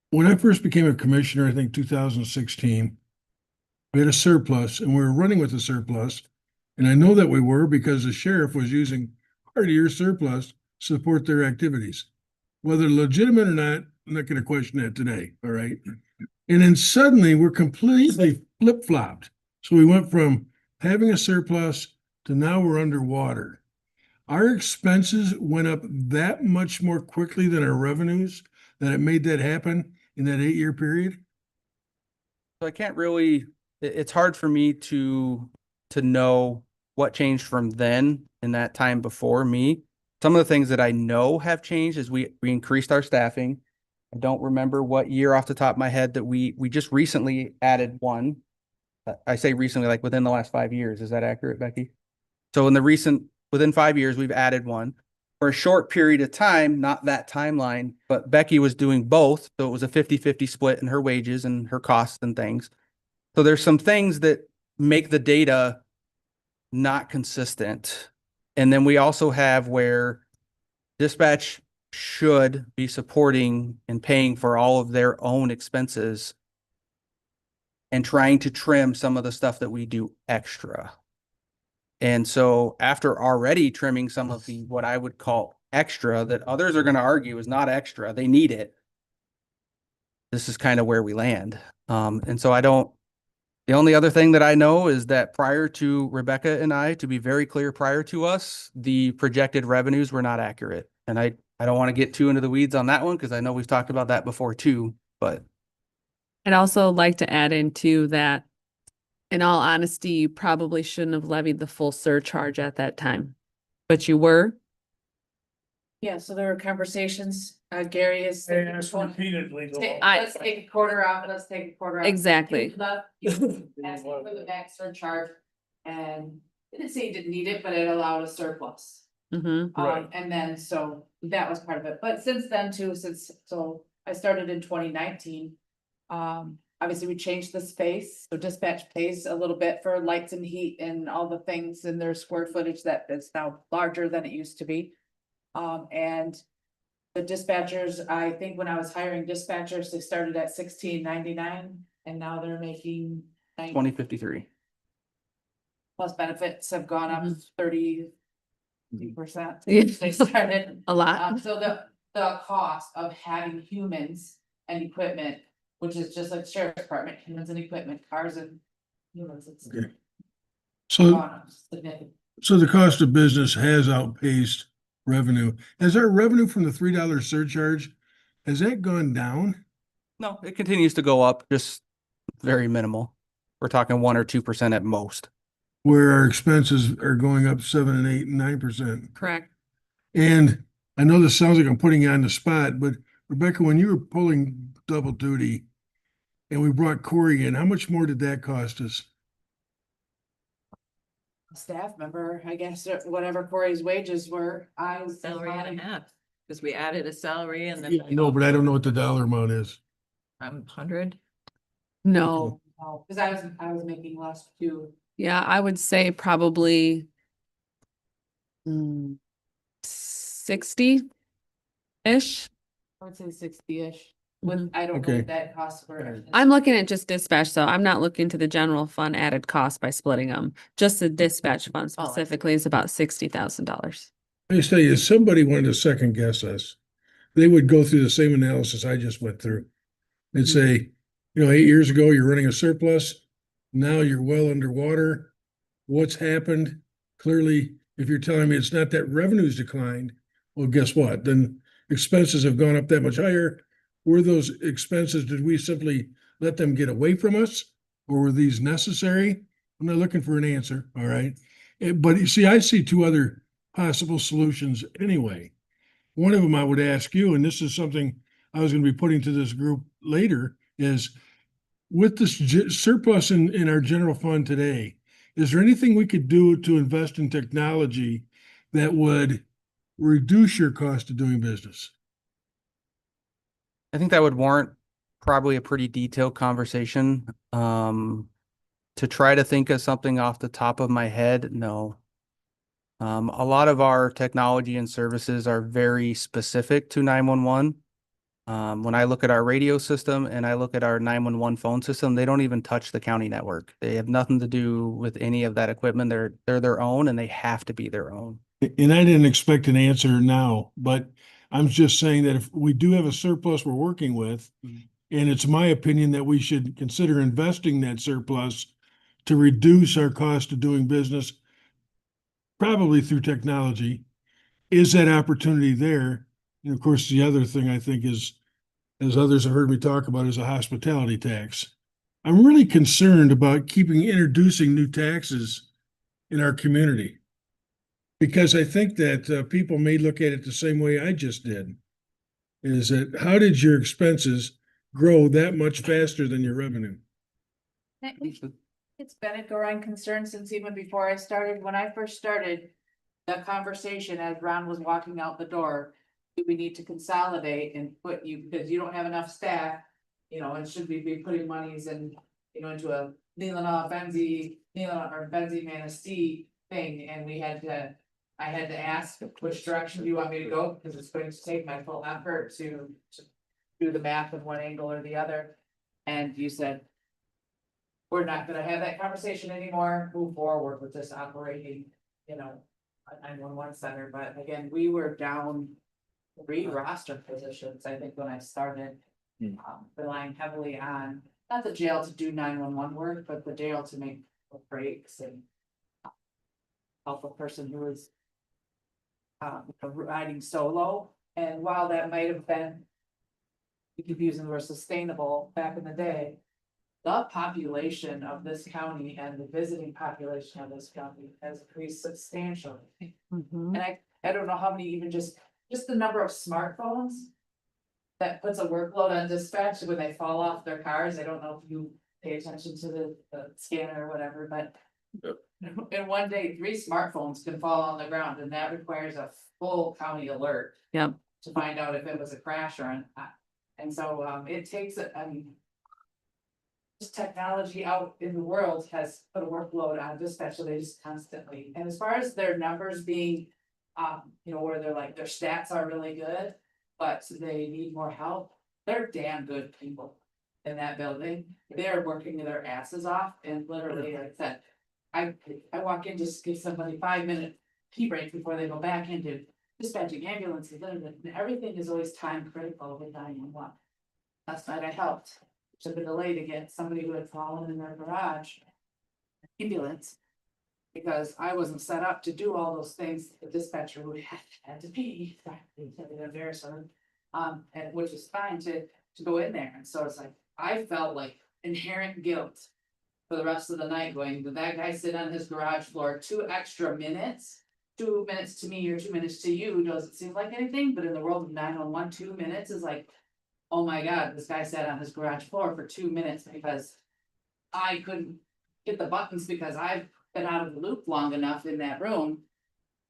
when I first became a commissioner, I think 2016, we had a surplus and we were running with a surplus. And I know that we were because the sheriff was using part of your surplus to support their activities. Whether legitimate or not, I'm not going to question that today, all right? And then suddenly we're completely flip-flopped. So we went from having a surplus to now we're underwater. Our expenses went up that much more quickly than our revenues, that it made that happen in that 8-year period. So I can't really, it's hard for me to know what changed from then in that time before me. Some of the things that I know have changed is we increased our staffing. I don't remember what year off the top of my head that we just recently added one. I say recently, like within the last 5 years. Is that accurate, Becky? So within 5 years, we've added one. For a short period of time, not that timeline, but Becky was doing both. So it was a 50-50 split in her wages and her costs and things. So there's some things that make the data not consistent. And then we also have where dispatch should be supporting and paying for all of their own expenses and trying to trim some of the stuff that we do extra. And so after already trimming some of the, what I would call extra, that others are going to argue is not extra, they need it. This is kind of where we land. And so the only other thing that I know is that prior to Rebecca and I, to be very clear, prior to us, the projected revenues were not accurate. And I don't want to get too into the weeds on that one because I know we've talked about that before too, but. I'd also like to add into that, in all honesty, you probably shouldn't have levied the full surcharge at that time, but you were. Yeah, so there were conversations, Gary is. They asked repeatedly. Let's take a quarter out, let's take a quarter out. Exactly. You asked for the max surcharge, and it didn't say you didn't need it, but it allowed a surplus. Mm-hmm. Right. And then, so that was part of it, but since then too, so I started in 2019. Obviously we changed the space, so dispatch pays a little bit for lights and heat and all the things in their square footage that is now larger than it used to be. And the dispatchers, I think when I was hiring dispatchers, they started at $16.99 and now they're making 2053. plus benefits have gone up 30%. Yeah. They started. A lot. So the cost of having humans and equipment, which is just like sheriff's department, humans and equipment, cars and humans. It's Okay. gone So, up significantly. so the cost of business has outpaced revenue. Has our revenue from the $3 surcharge, has that gone down? No, it continues to go up, just very minimal. We're talking 1 or 2% at most. Where our expenses are going up 7 and 8 and 9%. Correct. And I know this sounds like I'm putting you on the spot, but Rebecca, when you were pulling double duty and we brought Corey in, how much more did that cost us? Staff member, I guess, or whatever Corey's wages were, I was. Salary and a half, because we added a salary and then. Yeah, no, but I don't know what the dollar amount is. 100. No. No, cause I was making less too. Yeah, I would say probably 60-ish. I would say 60-ish. with, I don't know Okay. what that costs for. I'm looking at just dispatch, so I'm not looking to the general fund added cost by splitting them. Just the dispatch fund Oh, I see. specifically is about $60,000. I just tell you, if somebody wanted to second guess us, they would go through the same analysis I just went through. And say, 8 years ago, you're running a surplus. Now you're well underwater. What's happened? Clearly, if you're telling me it's not that revenues declined, well, guess what? Then expenses have gone up that much higher. Were those expenses, did we simply let them get away from us? Or were these necessary? I'm not looking for an answer, all right? But you see, I see two other possible solutions anyway. One of them I would ask you, and this is something I was going to be putting to this group later, is with this surplus in our general fund today, is there anything we could do to invest in technology that would reduce your cost of doing business? I think that would warrant probably a pretty detailed conversation. To try to think of something off the top of my head, no. A lot of our technology and services are very specific to 911. When I look at our radio system and I look at our 911 phone system, they don't even touch the county network. They have nothing to do with any of that equipment. They're their own and they have to be their own. And I didn't expect an answer now, but I'm just saying that if we do have a surplus we're working with, and it's my opinion that we should consider investing that surplus to reduce our cost of doing business, probably through technology, is that opportunity there? And of course, the other thing I think is, as others have heard me talk about, is a hospitality tax. I'm really concerned about introducing new taxes in our community. Because I think that people may look at it the same way I just did. Is that how did your expenses grow that much faster than your revenue? It's been a growing concern since even before I started. When I first started the conversation, as Ron was walking out the door, do we need to consolidate and put you, because you don't have enough staff, and should we be putting monies in, into a Leelanau, or Benzie Manistee thing, and I had to ask, which direction do you want me to go? Because it's going to take my full effort to do the math of one angle or the other. And you said, we're not gonna have that conversation anymore, move forward with this operating, a 911 center. But again, we were down 3 roster positions, I think, when I started. Relying heavily on, not the jail to do 911 work, but the jail to make breaks and help a person who was riding solo. And while that might have been, we keep using the word sustainable back in the day, the population of this county and the visiting population of this county has increased substantially. And I don't know how many, even just the number of smartphones that puts a workload on dispatch when they fall off their cars. I don't know if you pay attention to the scanner or whatever, but in one day, 3 smartphones can fall on the ground, and that requires a full county alert. Yep. To find out if it was a crash or not. And so it takes this technology out in the world has put a workload on dispatch, so they just constantly, and as far as their numbers being, where they're like, their stats are really good, but they need more help, they're damn good people in that building. They're working their asses off, and literally, like I said, I walk in, just give somebody 5-minute pee break before they go back into dispatching ambulances, and everything is always time critical with 911. Last night I helped, took a delay to get somebody who had fallen in their garage ambulance, because I wasn't set up to do all those things. The dispatcher would have had to pee, and which is fine to go in there. And so it's like, I felt like inherent guilt for the rest of the night, going, did that guy sit on his garage floor 2 extra minutes? 2 minutes to me or 2 minutes to you doesn't seem like anything, but in the world of 911, 2 minutes is like, oh my God, this guy sat on his garage floor for 2 minutes because I couldn't hit the buttons, because I've been out of the loop long enough in that room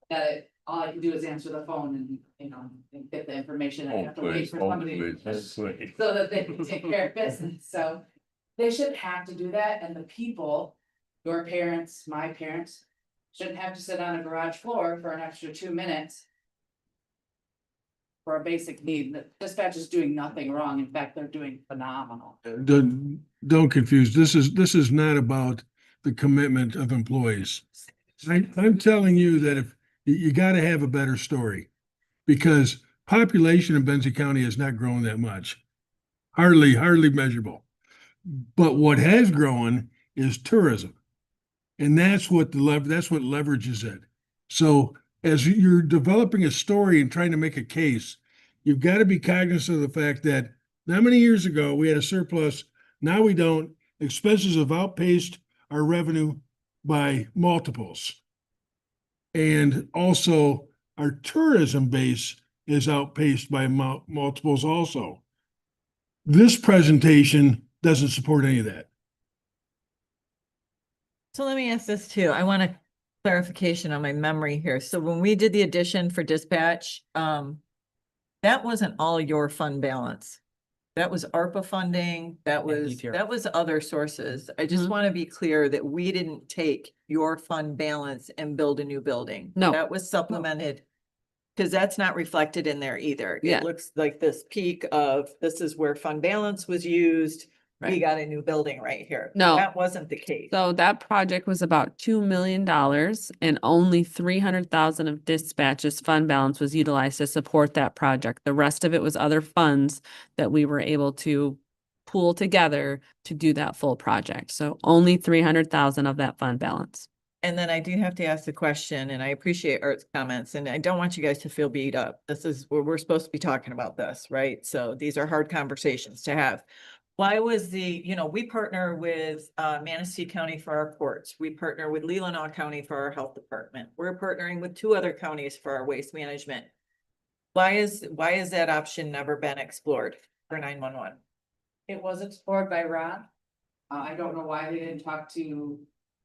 that all I can do is answer the phone and get the information. I have to wait for somebody so that they can take care of business. So they shouldn't have to do that, and the people, your parents, my parents, shouldn't have to sit on a garage floor for an extra 2 minutes for a basic need. The dispatch is doing nothing wrong. In fact, they're doing phenomenal. Don't confuse. This is not about the commitment of employees. I'm telling you that if you gotta have a better story. Because population in Benzie County has not grown that much. Hardly measurable. But what has grown is tourism. And that's what that's what leverages it. So as you're developing a story and trying to make a case, you've got to be cognizant of the fact that not many years ago, we had a surplus. Now we don't. Expenses have outpaced our revenue by multiples. And also our tourism base is outpaced by multiples also. This presentation doesn't support any of that. So let me ask this too. I want a clarification on my memory here. So when we did the addition for dispatch, that wasn't all your fund balance. That was ARPA funding. That was other sources. I just Mhm. want to be clear that we didn't take your fund balance and build a new building. No. That was supplemented. Because that's not reflected in there either. Yeah. It looks like this peak of, this is where fund balance was used. We Right. got a new building right here. No. That wasn't the case. So that project was about $2 million and only 300,000 of dispatches fund balance was utilized to support that project. The rest of it was other funds that we were able to pool together to do that full project. So only 300,000 of that fund balance. And then I do have to ask the question, and I appreciate Art's comments, and I don't want you guys to feel beat up. This is where we're supposed to be talking about this, right? So these are hard conversations to have. Why was we partner with Manistee County for our courts. We partner with Leelanau County for our health department. We're partnering with 2 other counties for our waste management. Why is that option never been explored for 911? It was explored by Ron. I don't know why they didn't talk to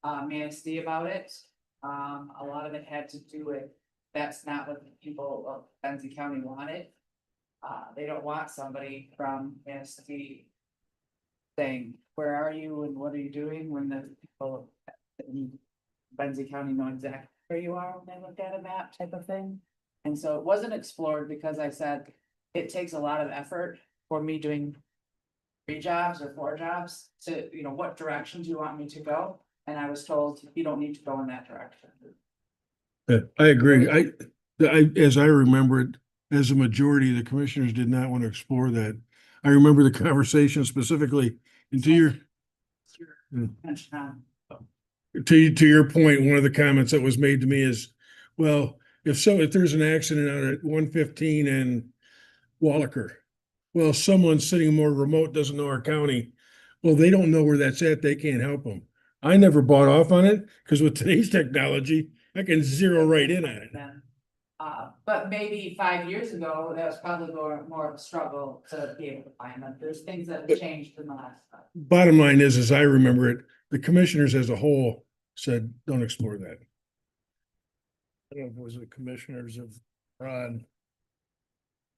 Manistee about it. A lot of it had to do with, that's not what the people of Benzie County wanted. They don't want somebody from Manistee saying, where are you and what are you doing, when the people in Benzie County know exactly where you are when they look at a map type of thing. And so it wasn't explored because I said, it takes a lot of effort for me doing 3 jobs or 4 jobs to, what direction do you want me to go? And I was told, you don't need to go in that direction. I agree. As I remember it, as a majority, the commissioners did not want to explore that. I remember the conversation specifically, and to your point, one of the comments that was made to me is, well, if there's an accident out at 115 and Wallaker, well, someone sitting more remote doesn't know our county. Well, they don't know where that's at. They can't help them. I never bought off on it because with today's technology, I can zero right in on it. But maybe 5 years ago, that was probably more of a struggle to be able to find them. There's things that have changed in the last. Bottom line is, as I remember it, the commissioners as a whole said, don't explore that. I don't know if it was the commissioners of Ron.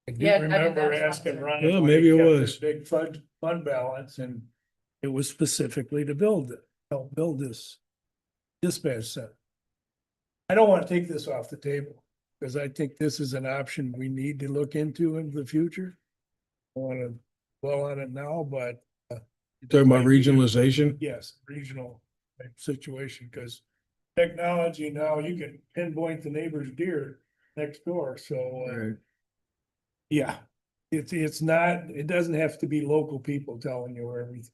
I do Yeah, I mean, remember that's asking something. Ron. Yeah, why maybe he it kept was. this big fund balance, and it was specifically to help build this dispatch center. I don't want to take this off the table, because I think this is an option we need to look into in the future. I want to dwell on it now, but You're talking about regionalization? yes, regional type situation, because technology now, you can pinpoint the neighbor's deer next door, so. Right. Yeah, it doesn't have to be local people telling you where everything,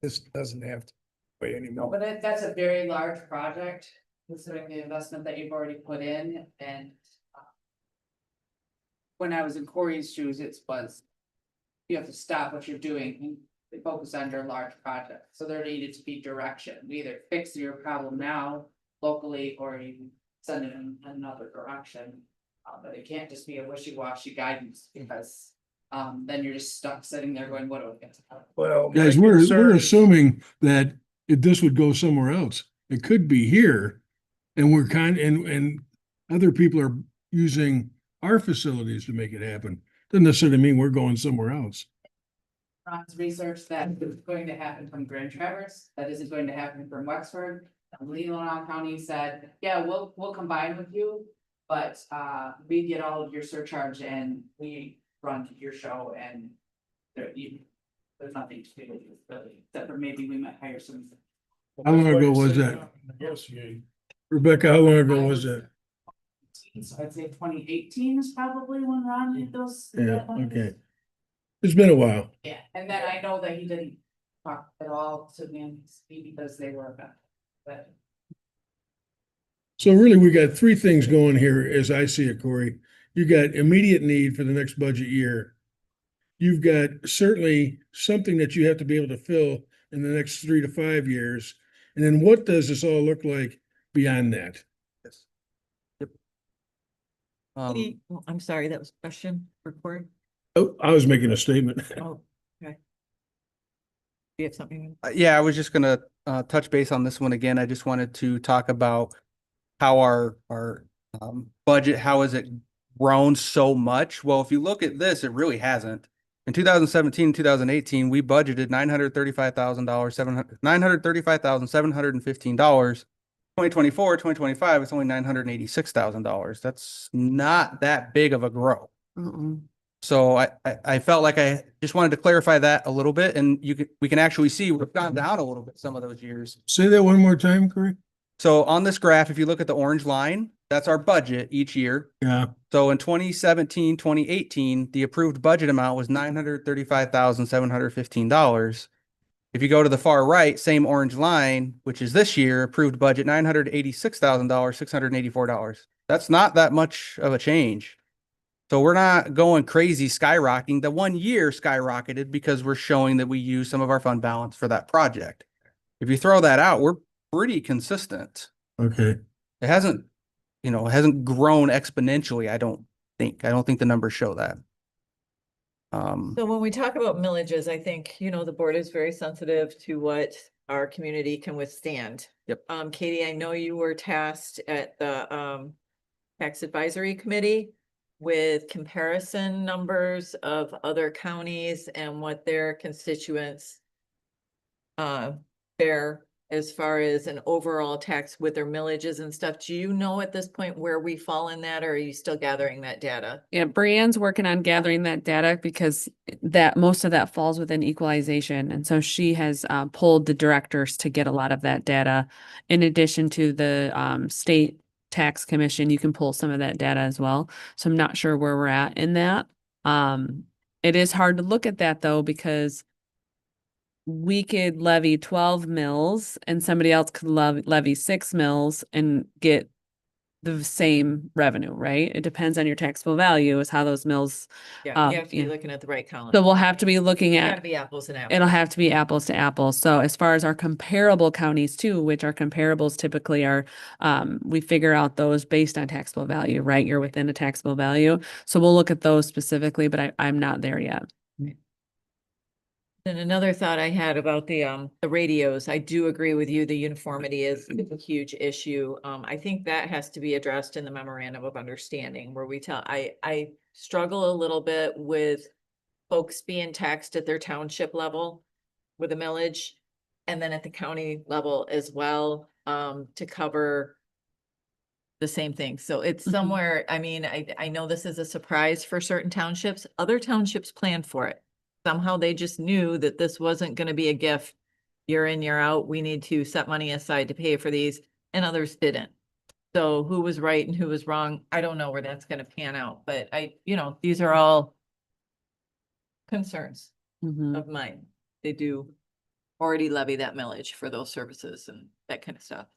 this doesn't have to be No, anymore. but that's a very large project, considering the investment that you've already put in, and when I was in Corey's shoes, you have to stop what you're doing and focus on your large project. So there needed to be direction. We either fix your problem now locally, or you send it in another direction. But it can't just be a wishy-washy guidance, because then you're just stuck sitting there going, what do we get to? Well, my Guys, we're concern is- assuming that if this would go somewhere else, it could be here. And and other people are using our facilities to make it happen. Doesn't necessarily mean we're going somewhere else. Ron's research that is going to happen from Grand Traverse, that isn't going to happen from Wexford. Leelanau County said, yeah, we'll combine with you, But we get all of your surcharge and we run your show and there's nothing to do with it really, except for maybe we might hire some. How long ago was that? Negotiate. Rebecca, how long ago was that? So I'd say 2018 is probably when Ron did those. Yeah, okay. It's been a while. Yeah, and then I know that he didn't talk at all to Nancy because they were about, but. So really, we got three things going here as I see it, Corey. You got immediate need for the next budget year. You've got certainly something that you have to be able to fill in the next 3 to 5 years. And then what does this all look like beyond that? Yes. Yep. Um, Katie, oh, I'm sorry, that was a question for Corey. Oh, I was making a statement. Oh, okay. Do you have something? yeah, I was just gonna touch base on this one again. I just wanted to talk about how our budget, how has it grown so much? Well, if you look at this, it really hasn't. In 2017, 2018, we budgeted $935,000, $935,715. 2024, 2025, it's only $986,000. That's not that big of a growth. So I felt like I just wanted to clarify that a little bit, and we can actually see we've gone down a little bit some of those years. Say that one more time, Corey. So on this graph, if you look at the orange line, that's our budget each year. Yeah, So in 2017, 2018, the approved budget amount was $935,715. If you go to the far right, same orange line, which is this year, approved budget $986,684. That's not that much of a change. So we're not going crazy skyrocketing. The 1 year skyrocketed because we're showing that we use some of our fund balance for that project. If you throw that out, we're pretty consistent. okay. It hasn't grown exponentially, I don't think. I don't think the numbers show that. So when we talk about millages, I think, the board is very sensitive to what our community can withstand. Yep. Katie, I know you were tasked at the tax advisory committee with comparison numbers of other counties and what their constituents bear as far as an overall tax with their millages and stuff. Do you know at this point where we fall in that, or are you still gathering that data? Yeah, Brianne's working on gathering that data because most of that falls within equalization. And so she has pulled the directors to get a lot of that data. In addition to the state tax commission, you can pull some of that data as well. So I'm not sure where we're at in that. It is hard to look at that though, because we could levy 12 mills and somebody else could levy 6 mills and get the same revenue, right? It depends on your taxable value is how those mills. Yeah, you have to be yeah. looking at the right column. So we'll have to be looking It's gotta at, be apples and apples. it'll have to be apples to apples. So as far as our comparable counties too, which our comparables typically are, we figure out those based on taxable value, right? You're within a taxable value. So we'll look at those specifically, but I'm not there yet. And another thought I had about the radios, I do agree with you, the uniformity is a huge issue. I think that has to be addressed in the memorandum of understanding where I struggle a little bit with folks being taxed at their township level with a millage and then at the county level as well, to cover the same thing. So it's Mhm. somewhere, I mean, I know this is a surprise for certain townships. Other townships planned for it. Somehow they just knew that this wasn't going to be a gift. Year in, year out, we need to set money aside to pay for these, and others didn't. So who was right and who was wrong? I don't know where that's going to pan out, but these are all concerns Mhm. of mine. They do already levy that millage for those services and that kind of stuff.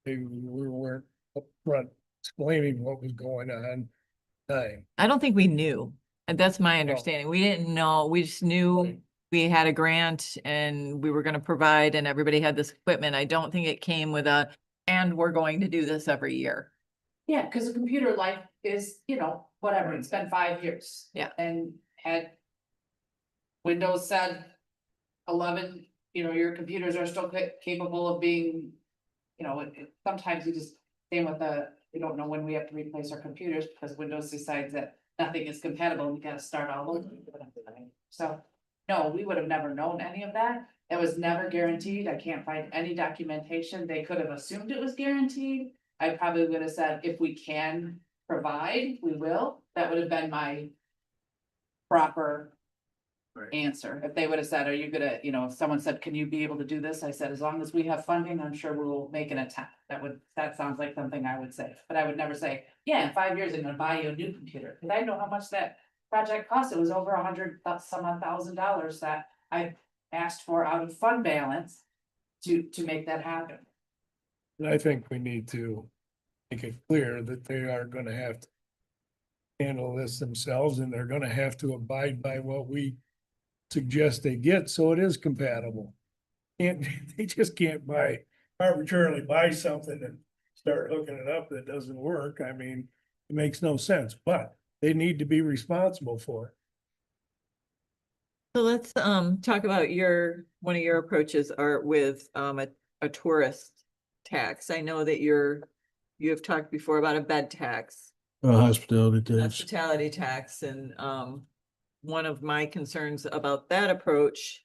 We weren't upfront explaining what was going on. I don't think we knew. And that's my understanding. We didn't know. We just knew we had a grant and we were going to provide and everybody had this equipment. I don't think it came with and we're going to do this every year. Yeah, because a computer life is, whatever, it's been 5 years. Yeah. And had Windows said 11, your computers are still capable of being, sometimes you just, same with we don't know when we have to replace our computers because Windows decides that nothing is compatible, we gotta start all over. So, no, we would have never known any of that. It was never guaranteed. I can't find any documentation. They could have assumed it was guaranteed. I probably would have said, if we can provide, we will. That would have been my proper Right. answer. If they would have said, are you gonna, if someone said, can you be able to do this? I said, as long as we have funding, I'm sure we will make an attempt. That sounds like something I would say, but I would never say, yeah, in 5 years, I'm gonna buy you a new computer. Cause I know how much that project cost. It was over $100,000 that I asked for out of fund balance to make that happen. And I think we need to make it clear that they are gonna have to handle this themselves, and they're gonna have to abide by what we suggest they get, so it is compatible. And they just can't arbitrarily buy something and start hooking it up that doesn't work. I mean, it makes no sense, but they need to be responsible for it. So let's talk about one of your approaches are with a tourist tax. I know that you have talked before about a bed tax, Hospitality tax. hospitality tax, and one of my concerns about that approach,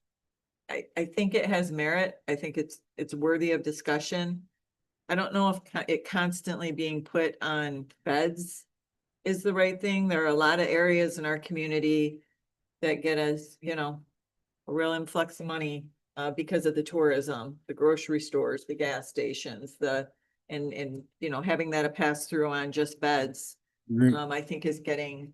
I think it has merit. I think it's worthy of discussion. I don't know if it constantly being put on beds is the right thing. There are a lot of areas in our community that get us, a real influx of money because of the tourism, the grocery stores, the gas stations, and having that a pass through on just beds, I think is getting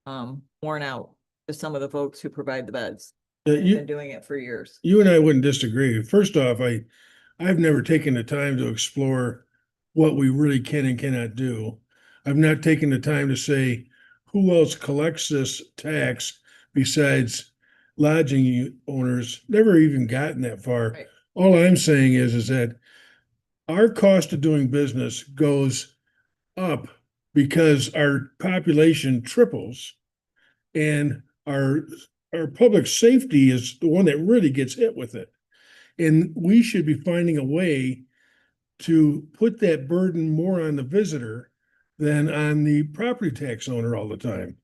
worn out to some of the folks who provide the beds. They've been doing it for years. You and I wouldn't disagree. First off, I've never taken the time to explore what we really can and cannot do. I've not taken the time to say, who else collects this tax besides lodging owners? Never even gotten that far. Right. All I'm saying is that our cost of doing business goes up because our population triples, and our public safety is the one that really gets hit with it. And we should be finding a way to put that burden more on the visitor than on the property tax owner all the time.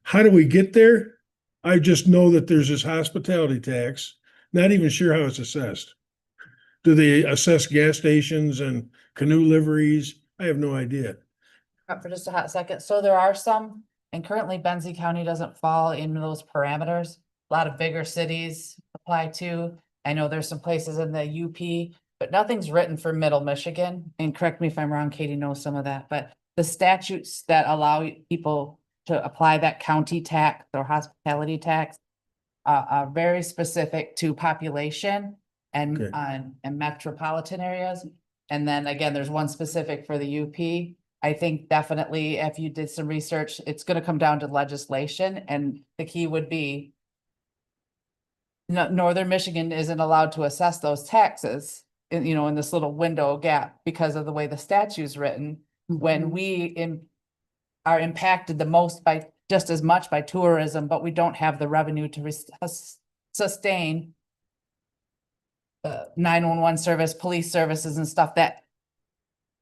How do we get there? I just know that there's this hospitality tax, not even sure how it's assessed. Do they assess gas stations and canoe liveries? I have no idea. For just a hot second. So there are some, and currently Benzie County doesn't fall in those parameters. A lot of bigger cities apply to. I know there's some places in the UP, but nothing's written for Middle Michigan. And correct me if I'm wrong, Katie knows some of that, but the statutes that allow people to apply that county tax or hospitality tax are very specific to population and Okay. and metropolitan areas. And then again, there's one specific for the UP. I think definitely if you did some research, it's gonna come down to legislation, and the key would be Northern Michigan isn't allowed to assess those taxes in this little window gap because of the way the statute's written. When we are impacted the most by just as much by tourism, but we don't have the revenue to sustain 911 service, police services and stuff that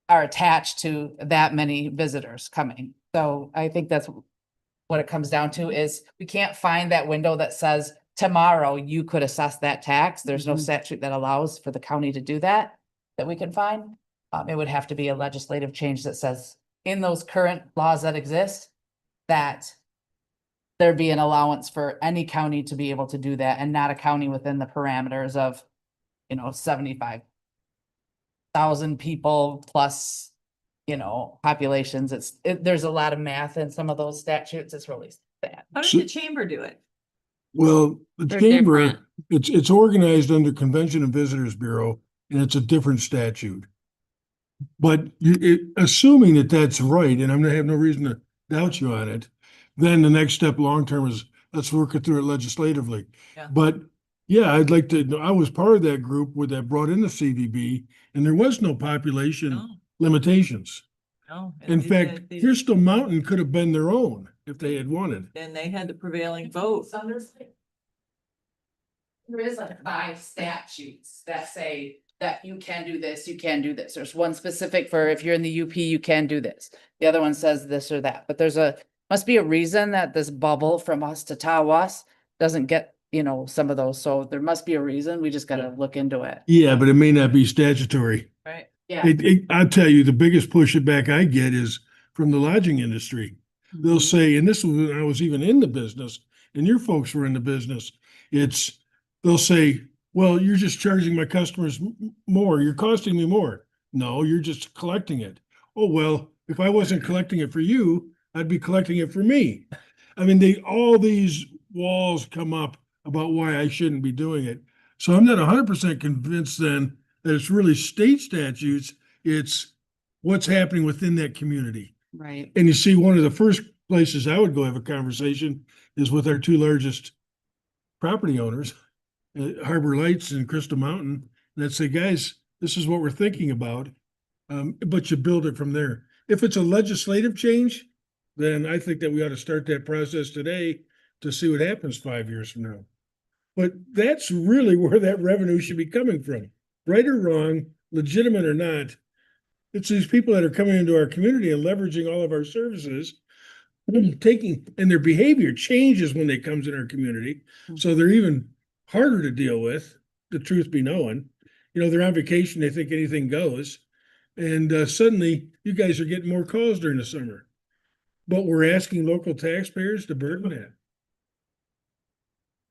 are attached to that many visitors coming. So I think that's what it comes down to is we can't find that window that says tomorrow you could assess that tax. There's no statute that allows for the county to do that we can find. It would have to be a legislative change that says in those current laws that exist, that there be an allowance for any county to be able to do that and not a county within the parameters of, 75,000 people plus, populations. There's a lot of math in some of those statutes. It's really bad. How does So- the chamber do it? Well, the They're chamber, different. it's organized under Convention and Visitors Bureau, and it's a different statute. But assuming that that's right, and I have no reason to doubt you on it, then the next step long-term is let's work it through it legislatively. Yeah. But yeah, I'd like to, I was part of that group that brought in the CVB, and there was no population No, limitations. no. In fact, Crystal Mountain could have been their own if they had wanted. Then they had the prevailing vote. There is like 5 statutes that say that you can do this, you can do this. There's one specific for if you're in the UP, you can do this. The other one says this or that, but must be a reason that this bubble from us to Tawas doesn't get, some of those. So there must be a reason. We just gotta look into it. Yeah, but it may not be statutory. Right. Yeah. I'll tell you, the biggest pushback I get is from the lodging industry. They'll Mhm. say, and this was when I was even in the business and your folks were in the business, they'll say, well, you're just charging my customers more. You're costing me more. No, you're just collecting it. Oh, well, if I wasn't collecting it for you, I'd be collecting it for me. I mean, all these walls come up about why I shouldn't be doing it. So I'm not 100% convinced then that it's really state statutes. It's what's happening within that community. Right. And you see, one of the first places I would go have a conversation is with our two largest property owners, Harbor Lights and Crystal Mountain. And I'd say, guys, this is what we're thinking about. But you build it from there. If it's a legislative change, then I think that we ought to start that process today to see what happens 5 years from now. But that's really where that revenue should be coming from, right or wrong, legitimate or not. It's these people that are coming into our community and leveraging all of our services, and their behavior changes when they comes in our community. So they're even harder to deal with, the truth be known. You know, they're on vacation, they think anything goes. And suddenly you guys are getting more calls during the summer. But we're asking local taxpayers to burden that.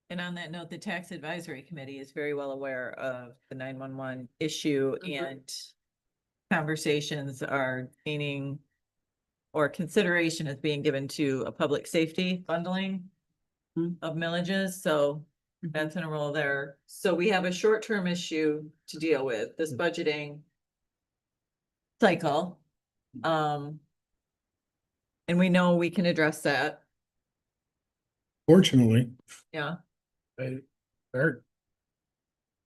And on that note, the Tax Advisory Committee is very well aware of the 911 issue and conversations are gaining or consideration is being given to a public safety bundling of millages. So that's in a role there. So we have a short-term issue to deal with, this budgeting cycle. And we know we can address that. Fortunately, Yeah.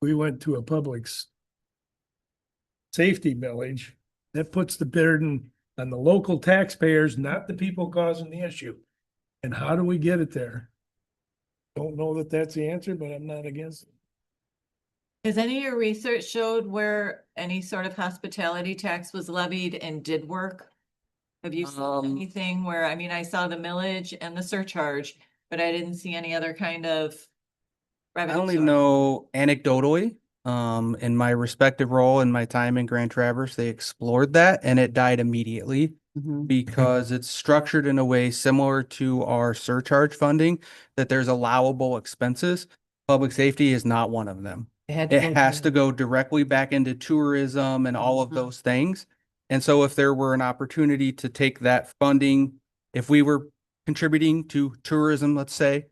We went to a public safety millage. That puts the burden on the local taxpayers, not the people causing the issue. And how do we get it there? Don't know that that's the answer, but I'm not against it. Has any of your research showed where any sort of hospitality tax was levied and did work? Have you seen anything where, I mean, I saw the millage and the surcharge, but I didn't see any other kind of I revenue only source. know anecdotally, in my respective role in my time in Grand Traverse, they explored that and it died immediately Mhm. because it's structured in a way similar to our surcharge funding, that there's allowable expenses. Public safety is not one of them. It has to go directly back into tourism and all of Mhm. those things. And so if there were an opportunity to take that funding, if we were contributing to tourism, let's say,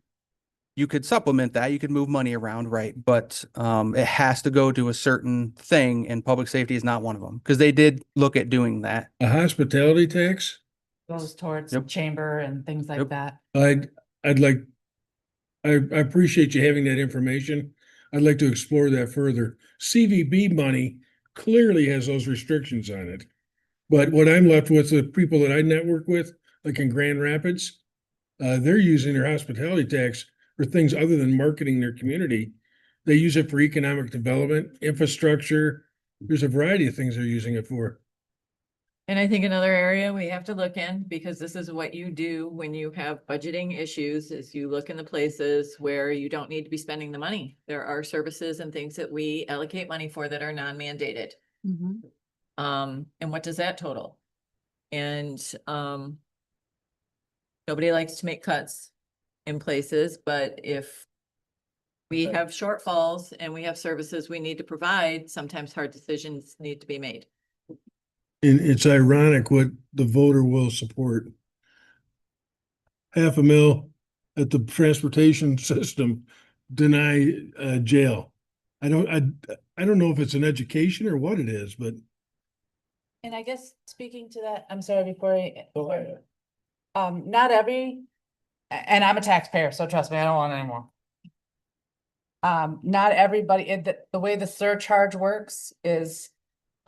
you could supplement that, you could move money around, right? But it has to go to a certain thing and public safety is not one of them because they did look at doing that. a hospitality tax, Goes towards Yep. chamber and things like Yep. that. I'd like, I appreciate you having that information. I'd like to explore that further. CVB money clearly has those restrictions on it. But what I'm left with, the people that I network with, like in Grand Rapids, they're using their hospitality tax for things other than marketing their community. They use it for economic development, infrastructure. There's a variety of things they're using it for. And I think another area we have to look in, because this is what you do when you have budgeting issues, is you look in the places where you don't need to be spending the money. There are services and things that we allocate money for that are non-mandated. Mhm. And what does that total? And, nobody likes to make cuts in places, but if we have shortfalls and we have services we need to provide, sometimes hard decisions need to be made. And it's ironic what the voter will support. $500,000 at the transportation system, deny jail. I don't know if it's an education or what it is, but And I guess speaking to that, I'm sorry, not every, and I'm a taxpayer, so trust me, I don't want any more. Not everybody, the way the surcharge works is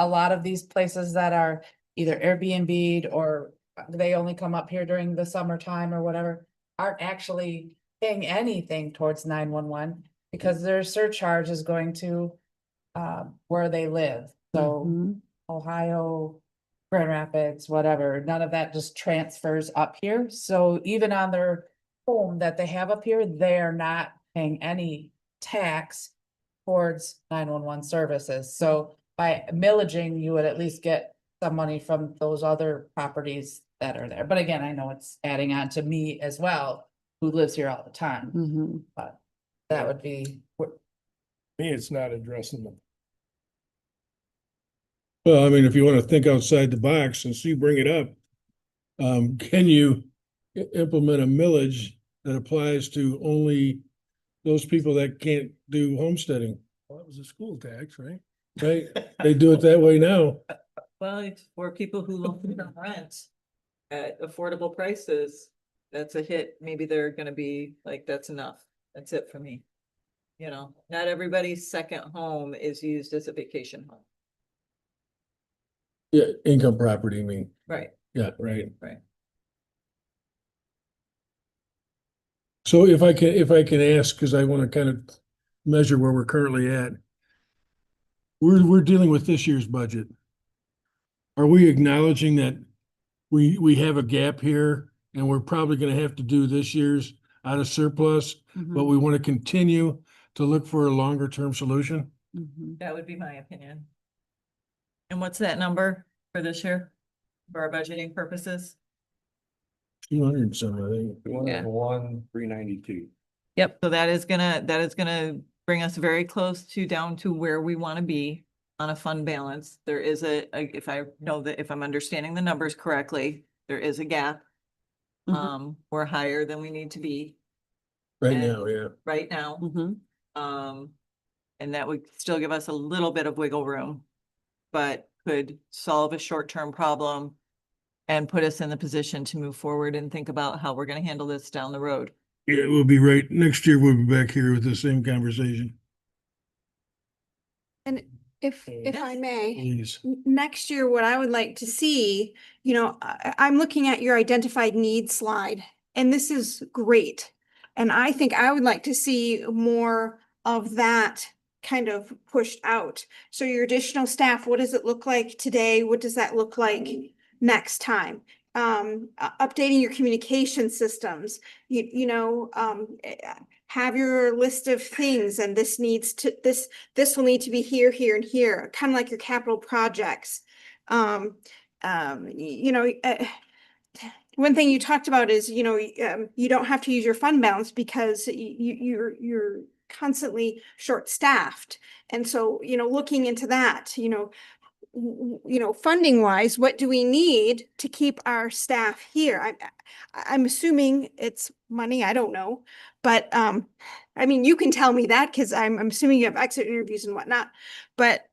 a lot of these places that are either Airbnb'd or they only come up here during the summertime or whatever, aren't actually paying anything towards 911 because their surcharge is going to where they live. So Mhm. Ohio, Grand Rapids, whatever, none of that just transfers up here. So even on their home that they have up here, they are not paying any tax towards 911 services. So by millaging, you would at least get some money from those other properties that are there. But again, I know it's adding on to me as well, who lives here all the time, Mhm. but that would be. Me, it's not addressing them. Well, I mean, if you want to think outside the box, since you bring it up, can you implement a millage that applies to only those people that can't do homesteading? Well, that was a school tax, right? Right? They do it that way now. Well, it's for people who look for rent at affordable prices, that's a hit. Maybe they're gonna be like, that's enough. That's it for me. You know, not everybody's second home is used as a vacation home. Yeah, income property, I mean, Right, yeah, right. right. So if I can ask, because I want to kind of measure where we're currently at. We're dealing with this year's budget. Are we acknowledging that we have a gap here and we're probably gonna have to do this year's out of surplus, but Mhm. we want to continue to look for a longer term solution? Mhm. That would be my opinion. And what's that number for this year? For our budgeting purposes? 200 and some, I think. Yeah. 392. Yep. So that is gonna bring us very close to down to where we want to be on a fund balance. There is if I know that, if I'm understanding the numbers correctly, there is a gap. Mhm. We're higher than we need to be Right And- now, yeah. right now. Mhm. And that would still give us a little bit of wiggle room, but could solve a short-term problem and put us in the position to move forward and think about how we're gonna handle this down the road. Yeah, we'll be right. Next year, we'll be back here with the same conversation. And if I may, Please. next year, what I would like to see, I'm looking at your identified needs slide, and this is great. And I think I would like to see more of that kind of pushed out. So your additional staff, what does it look like today? What does that look like next time? Updating your communication systems, have your list of things, and this will need to be here, here, and here, kind of like your capital projects. One thing you talked about is, you don't have to use your fund balance because you're constantly short-staffed. And so, looking into that, funding wise, what do we need to keep our staff here? I'm assuming it's money. I don't know. But, I mean, you can tell me that because I'm assuming you have exit interviews and whatnot, but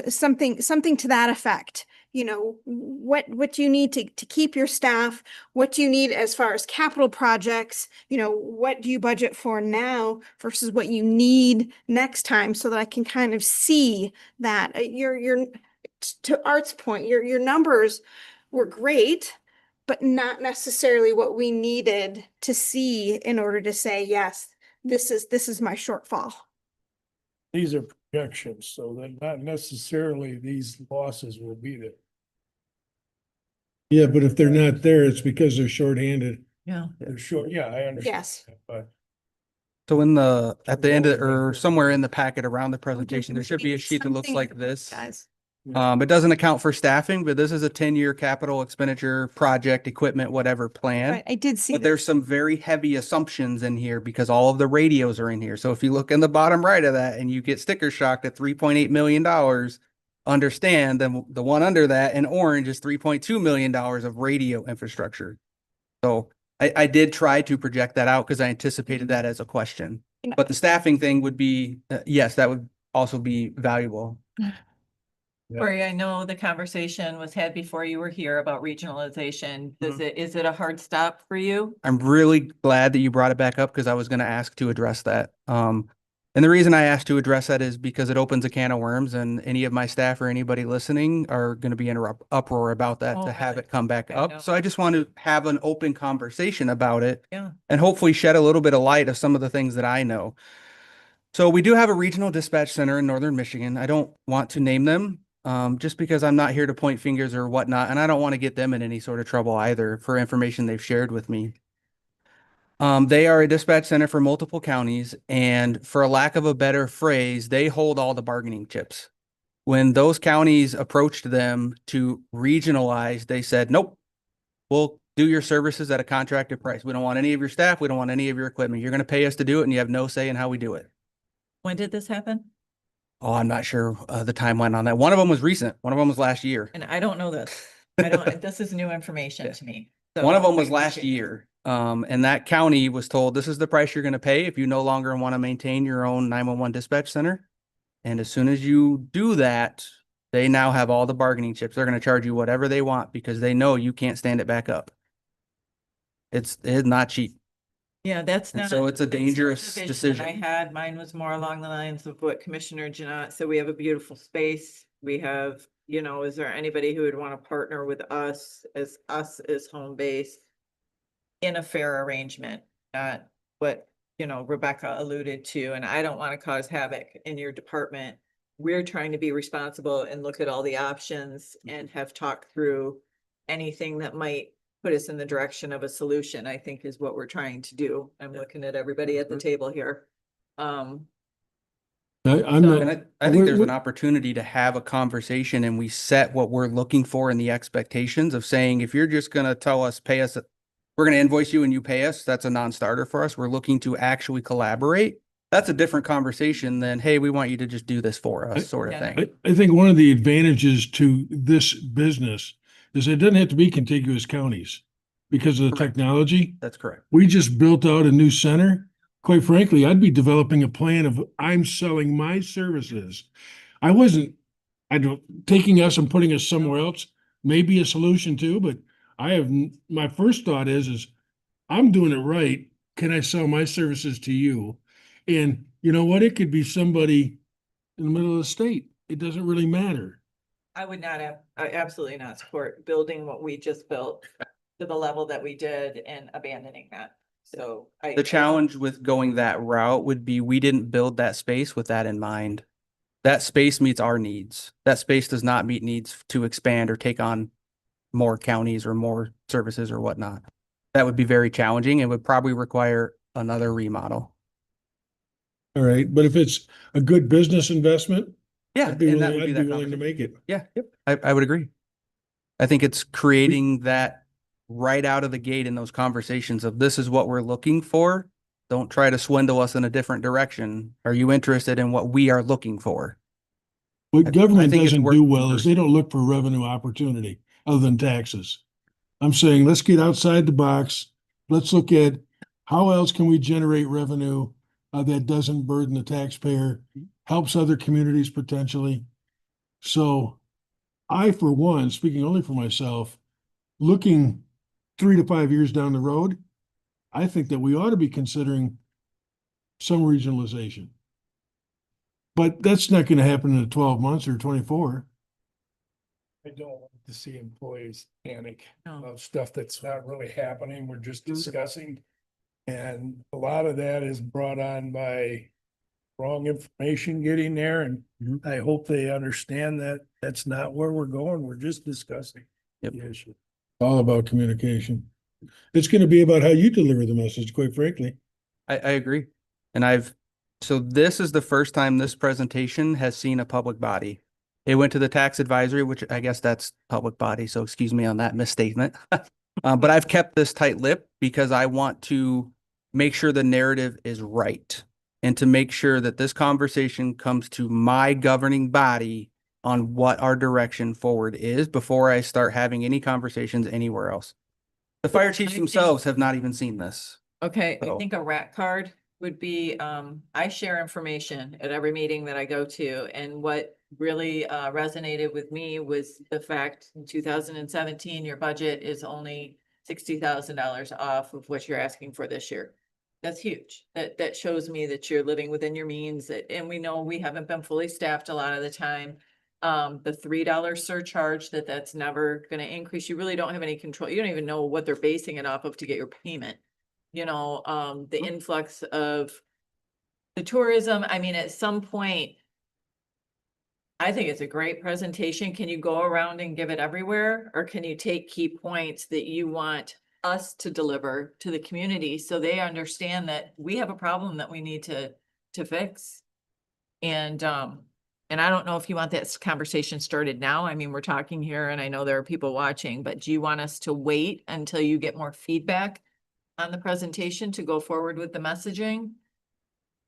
something to that effect. What do you need to keep your staff? What do you need as far as capital projects? What do you budget for now versus what you need next time, so that I can kind of see that to Art's point, your numbers were great, but not necessarily what we needed to see in order to say, yes, this is my shortfall. These are projections, so that not necessarily these losses will be there. Yeah, but if they're not there, it's because they're shorthanded. Yeah. They're short, yeah, I understand. Yes. that, But So at the end of, or somewhere in the packet around the presentation, there should be a sheet that looks Something, like this. guys. It doesn't account for staffing, but this is a 10-year capital expenditure project, equipment, whatever plan. Right, I did see But that. there's some very heavy assumptions in here because all of the radios are in here. So if you look in the bottom right of that and you get sticker shocked at $3.8 million, understand then the one under that in orange is $3.2 million of radio infrastructure. So I did try to project that out because I anticipated that as a question. You know- But the staffing thing would be, yes, that would also be valuable. Yeah. Corey, I know the conversation was had before you were here about regionalization. Is it a hard stop for you? I'm really glad that you brought it back up because I was going to ask to address that. And the reason I asked to address that is because it opens a can of worms, and any of my staff or anybody listening are going to be in uproar about that Oh, to have really? it come back I know. up. So I just want to have an open conversation about it Yeah. and hopefully shed a little bit of light of some of the things that I know. So we do have a regional dispatch center in Northern Michigan. I don't want to name them. Just because I'm not here to point fingers or whatnot, and I don't want to get them in any sort of trouble either for information they've shared with me. They are a dispatch center for multiple counties, and for a lack of a better phrase, they hold all the bargaining chips. When those counties approached them to regionalize, they said, nope, we'll do your services at a contracted price. We don't want any of your staff. We don't want any of your equipment. You're going to pay us to do it and you have no say in how we do it. When did this happen? Oh, I'm not sure the timeline on that. One of them was recent. One of them was last year. And I don't know this. I don't, this is new information Yeah. to me. One of So them was I last appreciate it. year. And that county was told, this is the price you're going to pay if you no longer want to maintain your own 911 dispatch center. And as soon as you do that, they now have all the bargaining chips. They're going to charge you whatever they want because they know you can't stand it back up. It's not cheap. Yeah, that's And not. so it's a that's not the dangerous vision decision. I had, mine was more along the lines of what Commissioner Janat said. We have a beautiful space. We have, you know, is there anybody who would want to partner with us as home base in a fair arrangement? Not what, you know, Rebecca alluded to, and I don't want to cause havoc in your department. We're trying to be responsible and look at all the options and have talked through anything that might put us in the direction of a solution, I think is what we're trying to do. I'm looking at everybody at the table here. I'm So- And not, I think we're- there's an we're- opportunity to have a conversation and we set what we're looking for and the expectations of saying, if you're just going to tell us, pay us, we're going to invoice you and you pay us, that's a non-starter for us. We're looking to actually collaborate. That's a different conversation than, hey, we want you to just do this for us, sort of Yeah. thing. I think one of the advantages to this business is it doesn't have to be contiguous counties because of the Correct. technology. That's correct. We just built out a new center. Quite frankly, I'd be developing a plan of I'm selling my services. I don't, taking us and putting us somewhere else may be a solution too, but my first thought is I'm doing it right. Can I sell my services to you? And you know what? It could be somebody in the middle of the state. It doesn't really matter. I would not have, I absolutely not support building what we just built to the level that we did and abandoning that. So The challenge with going that route would be we didn't build that space with that in mind. That space meets our needs. That space does not meet needs to expand or take on more counties or more services or whatnot. That would be very challenging and would probably require another remodel. All right. But if it's a good business investment, Yeah, I'd be and that willing, would be I'd that be willing to conversation. make it. Yeah, yep. I would agree. I think it's creating that right out of the gate in those conversations of this is what we're looking for. Don't try to swindle us in a different direction. Are you interested in what we are looking for? What I government think it's doesn't worth do well is conversing. they don't look for revenue opportunity other than taxes. I'm saying, let's get outside the box. Let's look at how else can we generate revenue that doesn't burden the taxpayer, helps other communities potentially. So I, for one, speaking only for myself, looking 3 to 5 years down the road, I think that we ought to be considering some regionalization. But that's not going to happen in 12 months or 24. I don't want to see employees panic No. about stuff that's not really happening. We're just discussing. And a lot of that is brought on by wrong information getting there. And I hope they understand that that's not where we're going. We're just discussing Yep. the issue. All about communication. It's going to be about how you deliver the message, quite frankly. I agree. And so this is the first time this presentation has seen a public body. It went to the tax advisory, which I guess that's public body. So excuse me on that misstatement. But I've kept this tight lip because I want to make sure the narrative is right and to make sure that this conversation comes to my governing body on what our direction forward is before I start having any conversations anywhere else. The fire chiefs I think- themselves have not even seen this. Okay, I So- think a rat card would be, I share information at every meeting that I go to. And what really resonated with me was the fact in 2017, your budget is only $60,000 off of what you're asking for this year. That's huge. That shows me that you're living within your means, and we know we haven't been fully staffed a lot of the time. The $3 surcharge, that's never gonna increase. You really don't have any control. You don't even know what they're basing it off of to get your payment. You know, the influx of the tourism, I mean, at some point, I think it's a great presentation. Can you go around and give it everywhere? Or can you take key points that you want us to deliver to the community so they understand that we have a problem that we need to fix? And And I don't know if you want that conversation started now. I mean, we're talking here and I know there are people watching, but do you want us to wait until you get more feedback on the presentation to go forward with the messaging?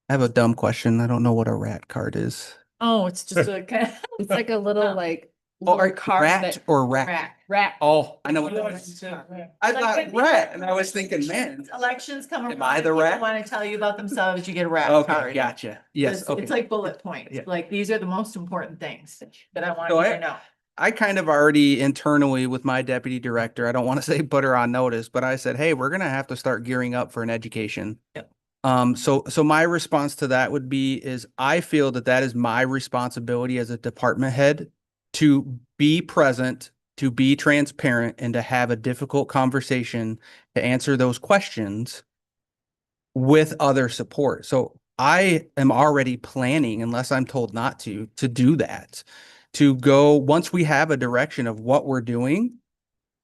I have a dumb question. I don't know what a rat card is. Oh, it's just a kind It's like a little like. Oh, little card rat that- or rack? rack. Oh, I know what that is. I Like thought when rat, and I was thinking, man. Elections come Am around. I the and people rat? Want to tell you about themselves, you get a rat Okay, card. gotcha. Yes, It's okay. it's like bullet points. Yeah. Like, these are the most important things that I want So you to know. I kind of already internally with my deputy director, I don't want to say put her on notice, but I said, hey, we're gonna have to start gearing up for an education. Yep. So my response to that would be is I feel that that is my responsibility as a department head to be present, to be transparent, and to have a difficult conversation to answer those questions with other support. So I am already planning, unless I'm told not to do that, to go, once we have a direction of what we're doing,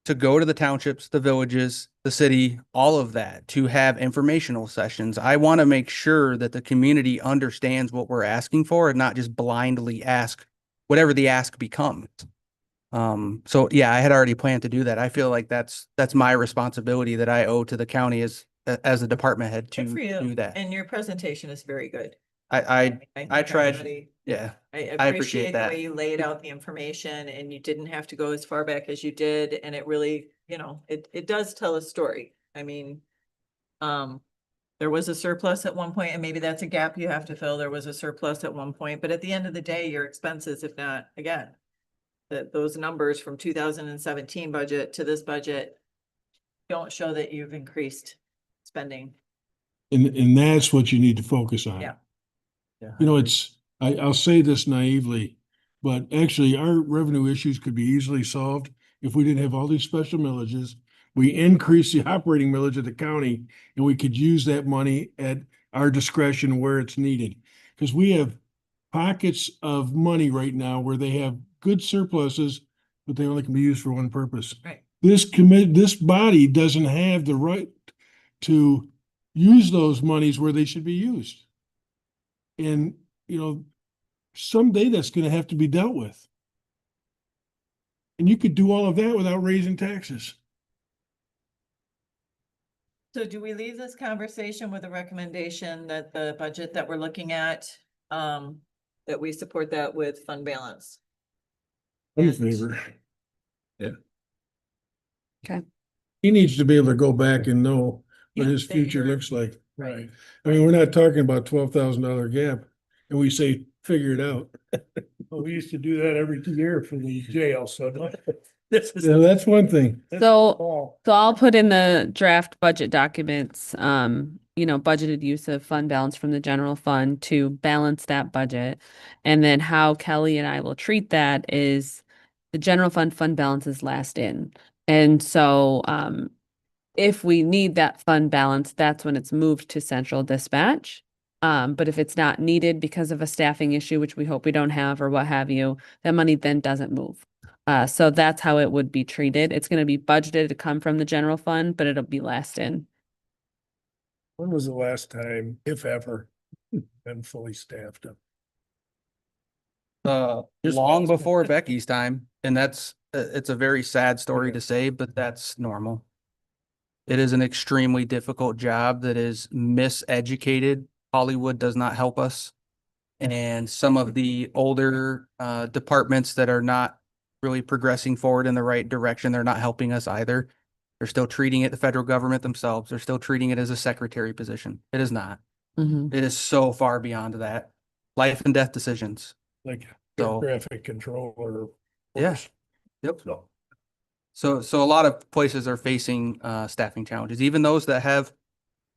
to go to the townships, the villages, the city, all of that, to have informational sessions. I want to make sure that the community understands what we're asking for and not just blindly ask whatever the ask becomes. So yeah, I had already planned to do that. I feel like that's my responsibility that I owe to the county as a department head to Good for you. do that. And your presentation is very good. I think tried- everybody- yeah. I I appreciate appreciate the that. way you laid out the information and you didn't have to go as far back as you did. And it really, it does tell a story. I mean, there was a surplus at one point, and maybe that's a gap you have to fill. There was a surplus at one point, but at the end of the day, your expenses, if not, again, those numbers from 2017 budget to this budget don't show that you've increased spending. And that's what you need to focus on. Yeah. You know, I'll say this naively, but actually our revenue issues could be easily solved if we didn't have all these special millages. We increase the operating millage of the county and we could use that money at our discretion where it's needed. Because we have pockets of money right now where they have good surpluses, but they only can be used for one purpose. Right. This body doesn't have the right to use those monies where they should be used. And, someday that's gonna have to be dealt with. And you could do all of that without raising taxes. So do we leave this conversation with a recommendation that the budget that we're looking at, that we support that with fund balance? I'm in And- favor. Yeah. Okay. He needs to be able to go back and know what Yeah, his that future you're- looks like. Right. I mean, we're not talking about $12,000 gap and we say, figure it out. Well, we used to do that every year for the jail, so this is. Yeah, that's one thing. So I'll put in the draft budget documents, budgeted use of fund balance from the general fund to balance that budget. And then how Kelly and I will treat that is the general fund balance is last in. And so, if we need that fund balance, that's when it's moved to central dispatch. But if it's not needed because of a staffing issue, which we hope we don't have or what have you, that money then doesn't move. So that's how it would be treated. It's going to be budgeted to come from the general fund, but it'll be last in. When was the last time, if ever, been fully staffed up? Just Long last- before Becky's time, and it's a very sad story to say, but that's normal. It is an extremely difficult job that is miseducated. Hollywood does not help us. And some of the older departments that are not really progressing forward in the right direction, they're not helping us either. They're still treating it, the federal government themselves, they're still treating it as a secretary position. It is not. Mhm. It is so far beyond that. Life and death decisions. Like So- traffic control or. Yeah. Yep. No. So a lot of places are facing staffing challenges, even those that have,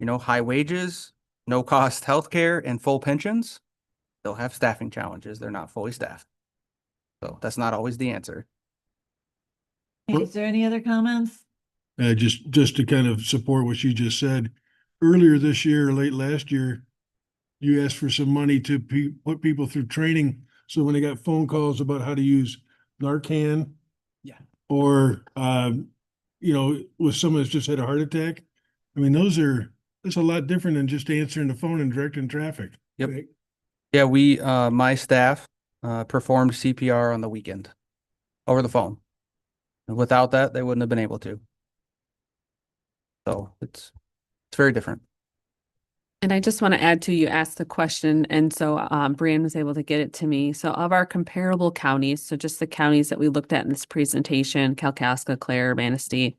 high wages, no cost healthcare and full pensions, they'll have staffing challenges. They're not fully staffed. So that's not always the answer. Is there any other comments? Just to kind of support what you just said, earlier this year, late last year, you asked for some money to put people through training. So when they got phone calls about how to use Narcan. Yeah. Or, with someone that's just had a heart attack. I mean, that's a lot different than just answering the phone and directing traffic. Yep. Yeah, my staff performed CPR on the weekend over the phone. And without that, they wouldn't have been able to. So it's very different. And I just want to add to, you asked the question, and so Brian was able to get it to me. So of our comparable counties, so just the counties that we looked at in this presentation, Kalkaska, Clare, Manistee.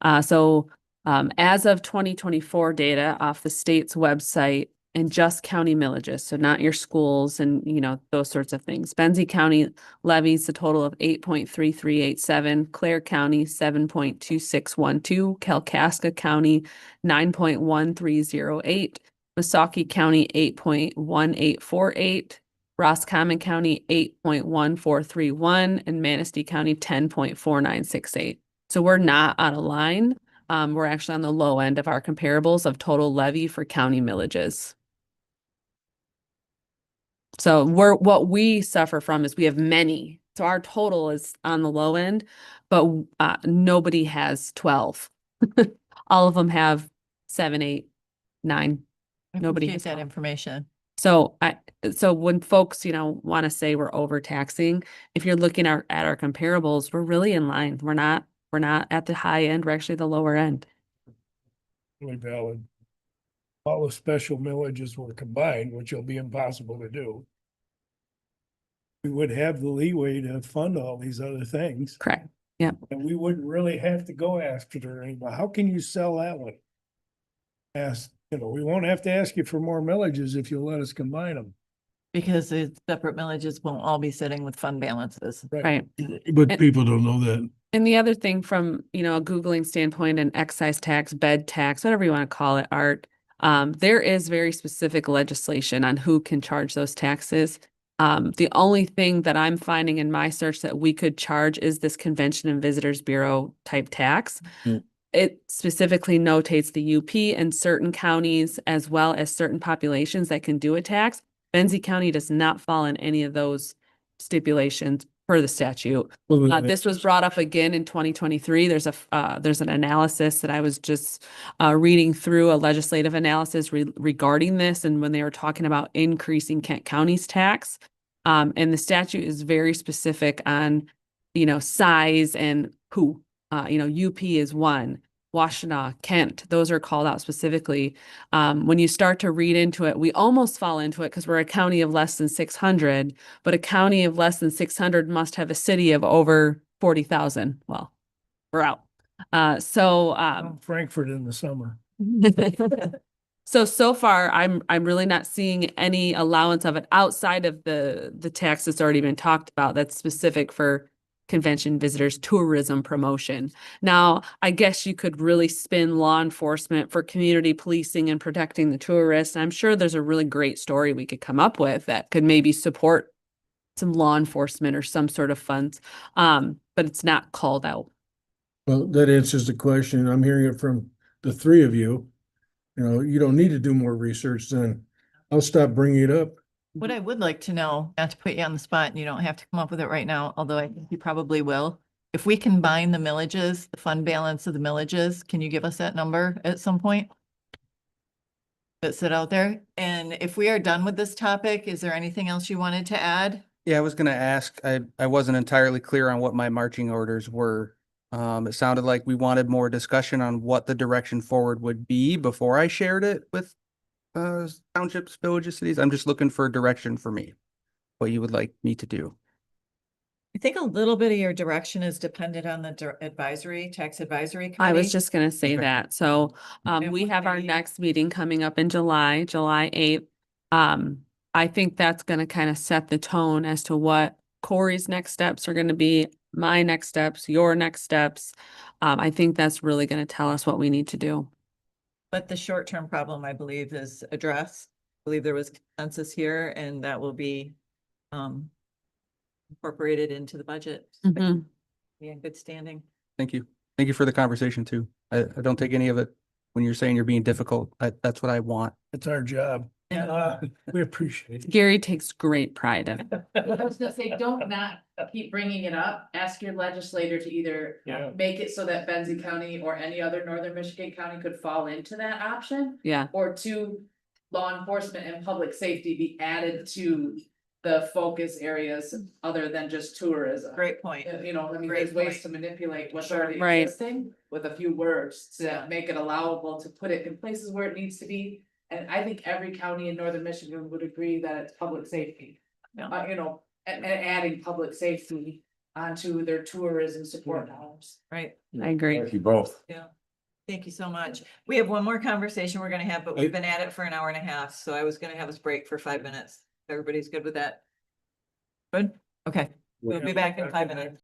As of 2024 data off the state's website and just county millages, so not your schools and, you know, those sorts of things. Benzie County levies a total of 8.3387, Clare County 7.2612, Kalkaska County 9.1308, Missaukee County 8.1848, Roscommon County 8.1431, and Manistee County 10.4968. So we're not out of line. We're actually on the low end of our comparables of total levy for county millages. So what we suffer from is we have many. So our total is on the low end, but nobody has 12. All of them have 7, 8, 9. I Nobody appreciate has that 12. information. So so when folks, you know, want to say we're overtaxing, if you're looking at our comparables, we're really in line. We're not at the high end. We're actually the lower end. Really valid. All the special millages were combined, which will be impossible to do. We would have the leeway to fund all these other things. Correct. Yep. And we wouldn't really have to go after anybody. How can you sell that one? We won't have to ask you for more millages if you'll let us combine them. Because the separate millages won't all be sitting with fund balances. Right. But And- people don't know that. And the other thing from, you know, a Googling standpoint, and excise tax, bed tax, whatever you want to call it, Art, there is very specific legislation on who can charge those taxes. The only thing that I'm finding in my search that we could charge is this Convention and Visitors Bureau type tax. Mm. It specifically notates the UP and certain counties as well as certain populations that can do a tax. Benzie County does not fall in any of those stipulations per the statute. This was brought up again in 2023. There's an analysis that I was just reading through, a legislative analysis regarding this, and when they were talking about increasing Kent County's tax, and the statute is very specific on, you know, size and who. UP is one. Washtenaw, Kent, those are called out specifically. When you start to read into it, we almost fall into it because we're a county of less than 600, but a county of less than 600 must have a city of over 40,000. Well, we're out. Frankfurt in the summer. So far, I'm really not seeing any allowance of it outside of the tax that's already been talked about that's specific for convention visitors, tourism promotion. Now, I guess you could really spin law enforcement for community policing and protecting the tourists. I'm sure there's a really great story we could come up with that could maybe support some law enforcement or some sort of funds, but it's not called out. Well, that answers the question. I'm hearing it from the three of you. You don't need to do more research, then I'll stop bringing it up. What I would like to know, not to put you on the spot, and you don't have to come up with it right now, although I think you probably will. If we combine the millages, the fund balance of the millages, can you give us that number at some point? That's it out there. And if we are done with this topic, is there anything else you wanted to add? Yeah, I was gonna ask, I wasn't entirely clear on what my marching orders were. It sounded like we wanted more discussion on what the direction forward would be before I shared it with townships, villages, cities. I'm just looking for direction for me, what you would like me to do. I think a little bit of your direction is dependent on the tax advisory committee. I was just gonna say Okay. that. So And we what have our maybe- next meeting coming up in July 8th. I think that's gonna kind of set the tone as to what Corey's next steps are gonna be, my next steps, your next steps. I think that's really gonna tell us what we need to do. But the short-term problem, I believe, is addressed. I believe there was consensus here and that will be incorporated into the budget. Mhm. Be in good standing. Thank you. Thank you for the conversation too. I don't take any of it when you're saying you're being difficult. That's what I want. It's our job. We appreciate it. Gary takes great pride in it. I was gonna say, don't not keep bringing it up. Ask your legislator to either Yeah. make it so that Benzie County or any other northern Michigan county could fall into that option. Yeah. Or two, law enforcement and public safety be added to the focus areas other than just tourism. Great point. You know, I mean, Great there's ways point. to manipulate what's Sure. already Right. existing with a few words Yeah. to make it allowable to put it in places where it needs to be. And I think every county in northern Michigan would agree that it's public safety. Yeah. You know, and adding public safety onto their tourism support dollars. Right. I agree. Thank you both. Thank you so much. We have one more conversation we're gonna have, but we've been at it for an hour and a half, so I was gonna have us break for 5 minutes. Everybody's good with that? Good? Okay, we'll be back in 5 minutes.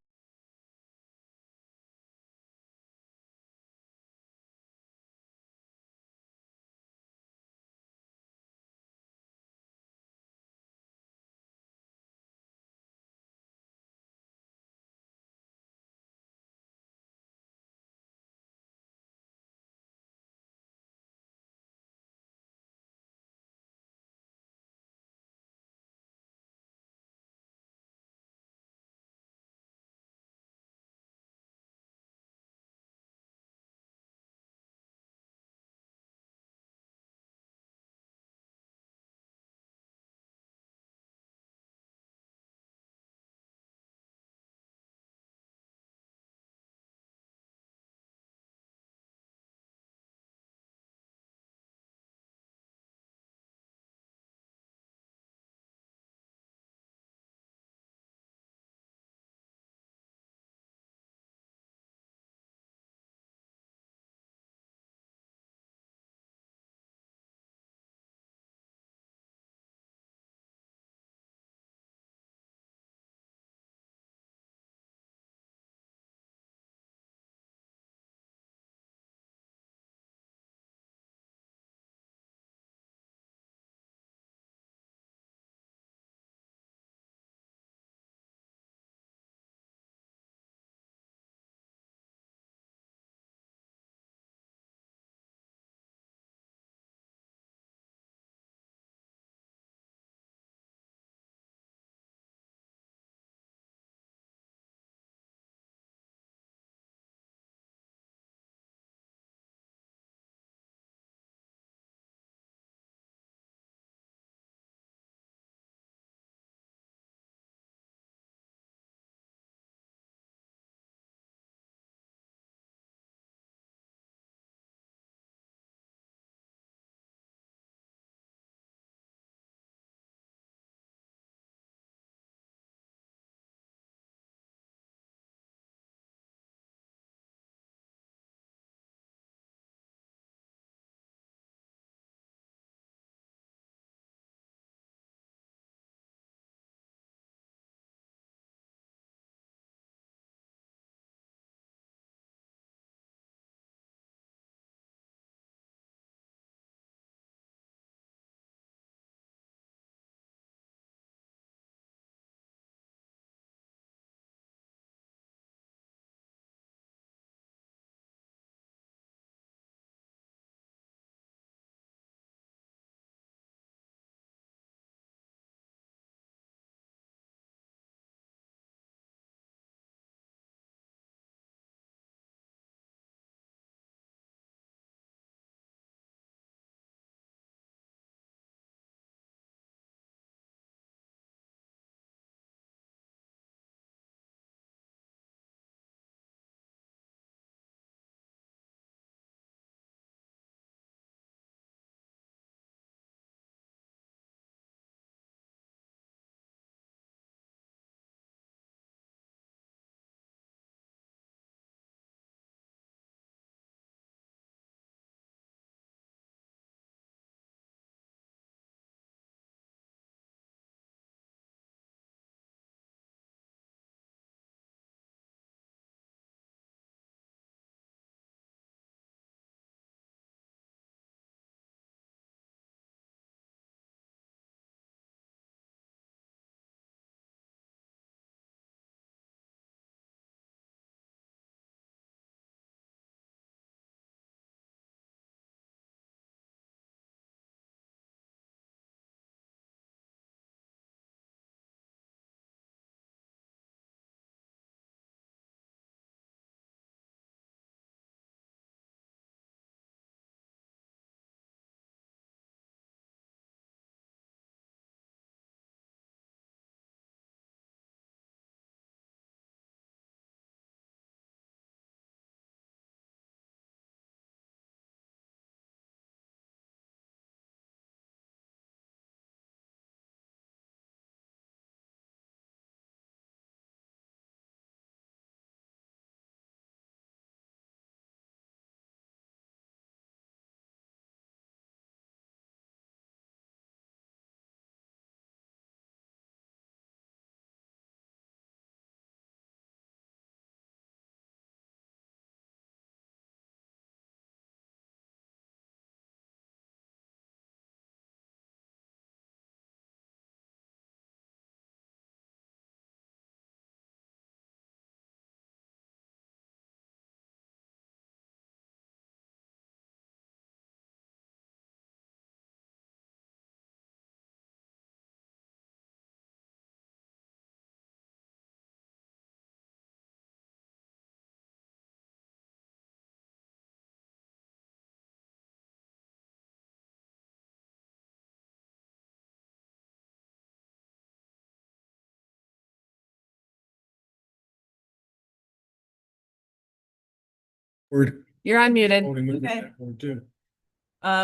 Word. You're unmuted. Voting with Okay. that word too.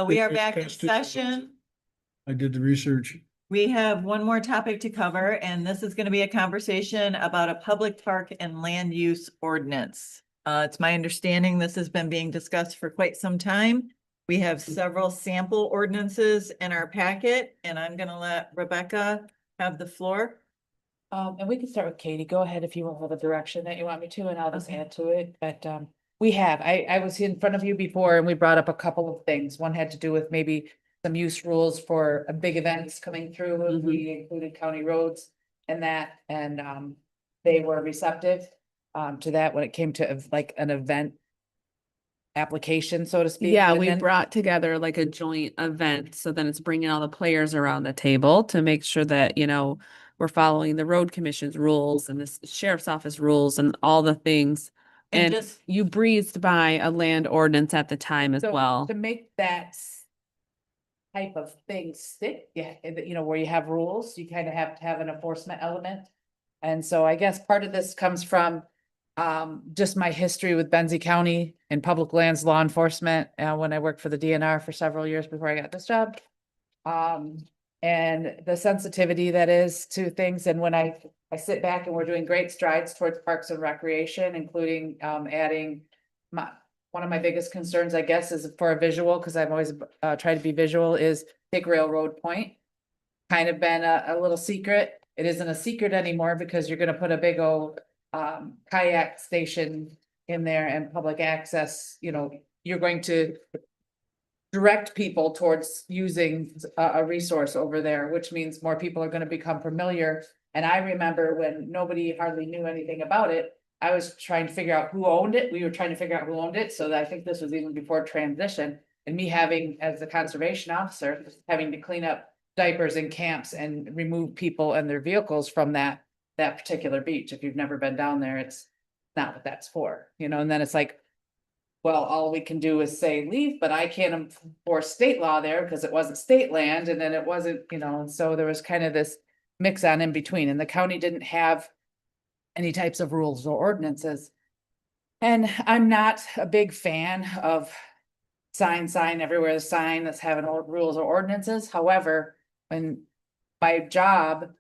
We are It's back in tested. session. I did the research. We have one more topic to cover, and this is going to be a conversation about a public park and land use ordinance. It's my understanding this has been being discussed for quite some time. We have several sample ordinances in our packet, and I'm going to let Rebecca have the floor. And we can start with Katie. Go ahead if you want the direction that you want me to, and I'll just Okay. add to it. But I was in front of you before and we brought up a couple of things. One had to do with maybe some use rules for big events coming through. And we included county roads and that, and they were receptive to that when it came to like an event application, so to speak. Yeah, And we then- brought together like a joint event. So then it's bringing all the players around the table to make sure that, you know, we're following the road commission's rules and the sheriff's office rules and all the things. And And just- you breezed by a land ordinance at the time as So well. to make that type of thing stick, yeah, you know, where you have rules, you kind of have to have an enforcement element. And so I guess part of this comes from just my history with Benzie County and public lands law enforcement, when I worked for the DNR for several years before I got this job. And the sensitivity that is to things, and when I sit back and we're doing great strides towards parks and recreation, including adding one of my biggest concerns, I guess, is for a visual, because I've always tried to be visual, is Big Railroad Point. Kind of been a little secret. It isn't a secret anymore because you're gonna put a big old kayak station in there and public access, you know, you're going to direct people towards using a resource over there, which means more people are gonna become familiar. And I remember when nobody hardly knew anything about it, I was trying to figure out who owned it. We were trying to figure out who owned it. So I think this was even before transition. And me having, as a conservation officer, having to clean up diapers in camps and remove people and their vehicles from that particular beach. If you've never been down there, it's not what that's for, you know, and then it's like, well, all we can do is say leave, but I can't enforce state law there because it wasn't state land, and then it wasn't, you know, and so there was kind of this mix on in between, and the county didn't have any types of rules or ordinances. And I'm not a big fan of sign everywhere, the sign that's having rules or ordinances. However, when my job,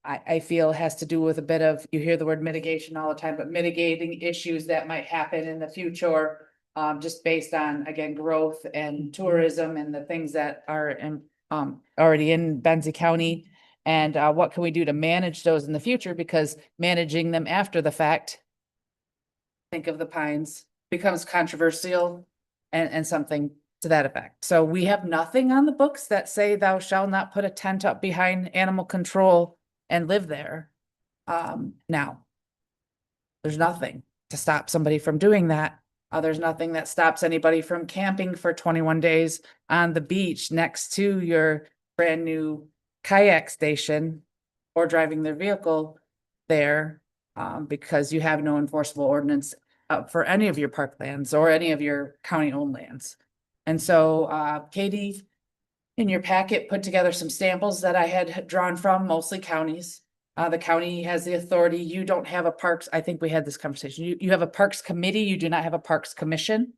I feel has to do with a bit of, you hear the word mitigation all the time, but mitigating issues that might happen in the future. Just based on, again, growth and tourism and the things that are in, already in Benzie County. And what can we do to manage those in the future? Because managing them after the fact, think of the pines, becomes controversial and something to that effect. So we have nothing on the books that say thou shalt not put a tent up behind animal control and live there. Now, there's nothing to stop somebody from doing that. There's nothing that stops anybody from camping for 21 days on the beach next to your brand new kayak station or driving their vehicle there, because you have no enforceable ordinance for any of your parklands or any of your county-owned lands. And so Katie, in your packet, put together some samples that I had drawn from, mostly counties. The county has the authority. You don't have a parks, I think we had this conversation. You have a parks committee, you do not have a parks commission.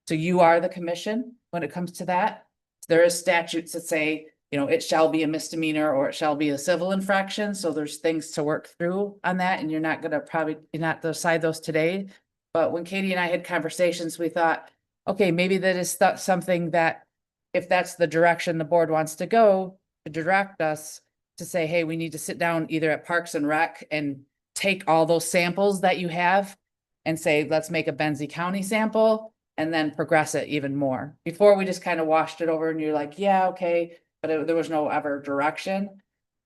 So you are the commission when it comes to that. There is statutes that say, you know, it shall be a misdemeanor or it shall be a civil infraction. So there's things to work through on that, and you're not gonna not decide those today. But when Katie and I had conversations, we thought, okay, maybe that is something that if that's the direction the board wants to go, to direct us to say, hey, we need to sit down either at Parks and Rec and take all those samples that you have and say, let's make a Benzie County sample and then progress it even more. Before we just kind of washed it over and you're like, yeah, okay, but there was no ever direction.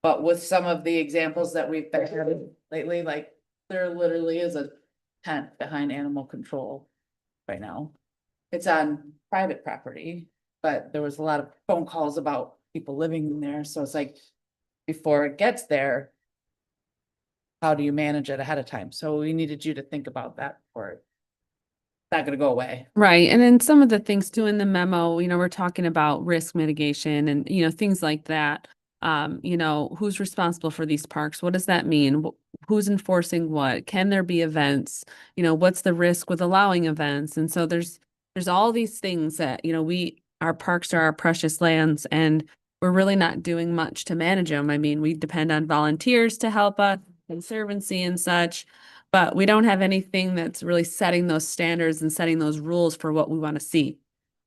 But with some of the examples that we've been having lately, like there literally is a tent behind animal control right now. It's on private property, but there was a lot of phone calls about people living in there. So it's like, before it gets there, how do you manage it ahead of time? So we needed you to think about that for it. Not gonna go away. Right. And then some of the things too in the memo, you know, we're talking about risk mitigation and, you know, things like that. You know, who's responsible for these parks? What does that mean? Who's enforcing what? Can there be events? You know, what's the risk with allowing events? And so there's all these things that, you know, our parks are our precious lands and we're really not doing much to manage them. I mean, we depend on volunteers to help us, conservancy and such, but we don't have anything that's really setting those standards and setting those rules for what we want to see.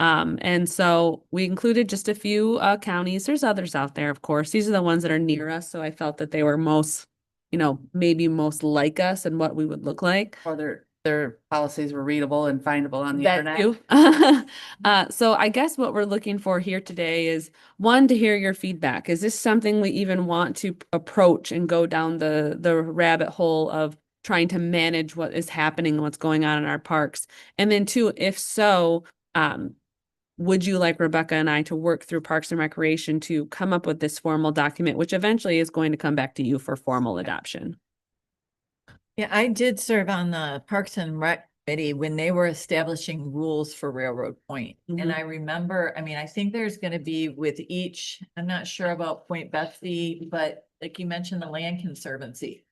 And so we included just a few counties. There's others out there, of course. These are the ones that are near us. So I felt that they were most, you know, maybe most like us and what we would look like. Or their policies were readable and findable on the That internet. too. So I guess what we're looking for here today is one, to hear your feedback. Is this something we even want to approach and go down the rabbit hole of trying to manage what is happening and what's going on in our parks? And then two, if so, would you like Rebecca and I to work through Parks and Recreation to come up with this formal document, which eventually is going to come back to you for formal adoption? Yeah, I did serve on the Parks and Rec Committee when they were establishing rules for Railroad Point. And Mhm. I remember, I mean, I think there's gonna be with each, I'm not sure about Point Betsy, but like you mentioned, the Land Conservancy.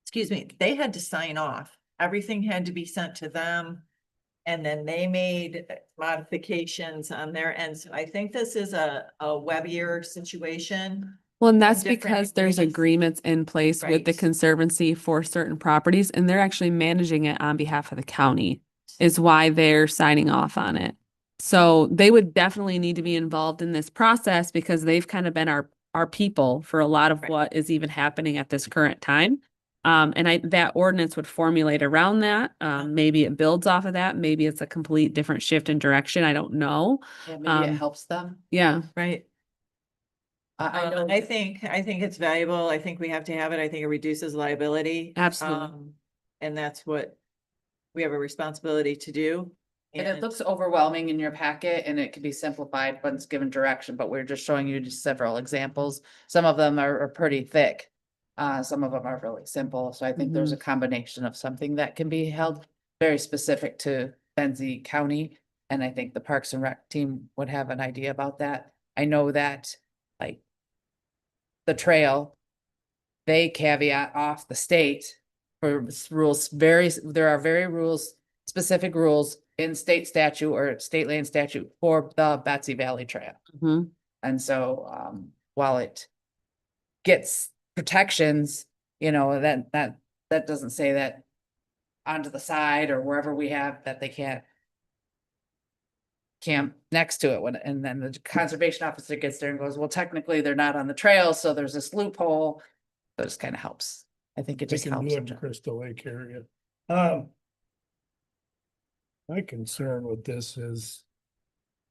Excuse me, they had to sign off. Everything had to be sent to them. And then they made modifications on their end. So I think this is a webbier situation. Well, and that's different because there's agreements. agreements in place with the Right. Conservancy for certain properties, and they're actually managing it on behalf of the county, is why they're signing off on it. So they would definitely need to be involved in this process because they've kind of been our people for a lot of Right. what is even happening at this current time. And that ordinance would formulate around that. Maybe it builds off of that. Maybe it's a complete different shift in direction. I don't know. Yeah, maybe it Um, helps them. Yeah, Right. I know. I think it's valuable. I think we have to have it. I think it reduces liability. Absolutely. And that's what we have a responsibility to do. And it looks overwhelming in your packet and it can be simplified once given direction, but we're just showing you just several examples. Some of them are pretty thick. Some of them are really simple. So I think there's a combination of something that can be held very specific to Benzie County. And I think the Parks and Rec team would have an idea about that. I know that like the trail, they caveat off the state for rules, there are very specific rules in state statute or state land statute for the Betsy Valley Trail. Mhm. And so, while it gets protections, you know, that doesn't say that onto the side or wherever we have that they can't camp next to it and then the conservation officer gets there and goes, well, technically they're not on the trail, so there's this loophole. So it just kind of helps. I think it They just can helps. do it in Crystal Lake area. My concern with this is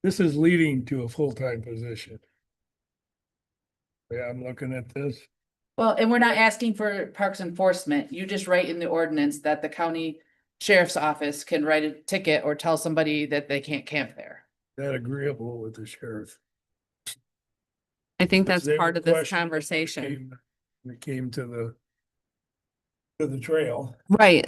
leading to a full-time position. Yeah, I'm looking at this. Well, and we're not asking for parks enforcement. You just write in the ordinance that the county sheriff's office can write a ticket or tell somebody that they can't camp there. That agreeable with the sheriff. I think that's They were part of this questioning when it conversation. When it came to the trail. Right,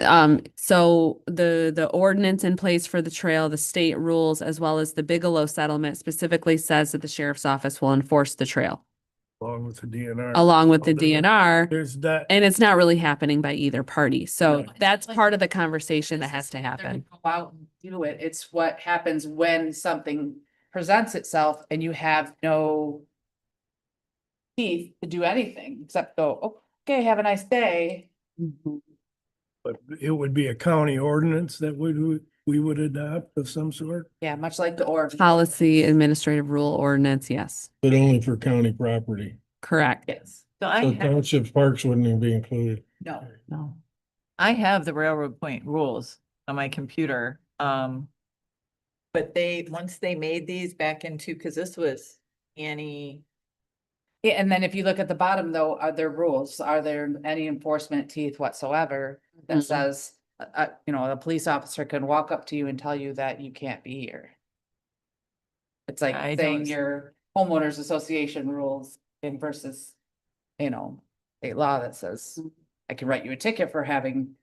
so the ordinance in place for the trail, the state rules, as well as the Bigelow settlement specifically says that the sheriff's office will enforce the trail Along with the DNR. along with the Oh, there's- DNR. There's that, And it's not really happening by either party. So No. that's part of the conversation that This has is to not gonna happen. Go out and do it. It's what happens when something presents itself and you have no teeth to do anything except go, okay, have a nice day. but it would be a county ordinance that we would adopt of some sort. Yeah, much like the org. Policy administrative rule ordinance, yes, But only for county property. correct. Yes, So I So have, township parks wouldn't even be included. no. No. I have the Railroad Point rules on my computer. But once they made these back into, cause this was Annie. Yeah, and then if you look at the bottom though, are there rules? Are there any enforcement teeth whatsoever that Mhm. says, you know, a police officer can walk up to you and tell you that you can't be here? It's like I saying don't- your homeowners association rules in versus, you know, state law that says I can write you a ticket for having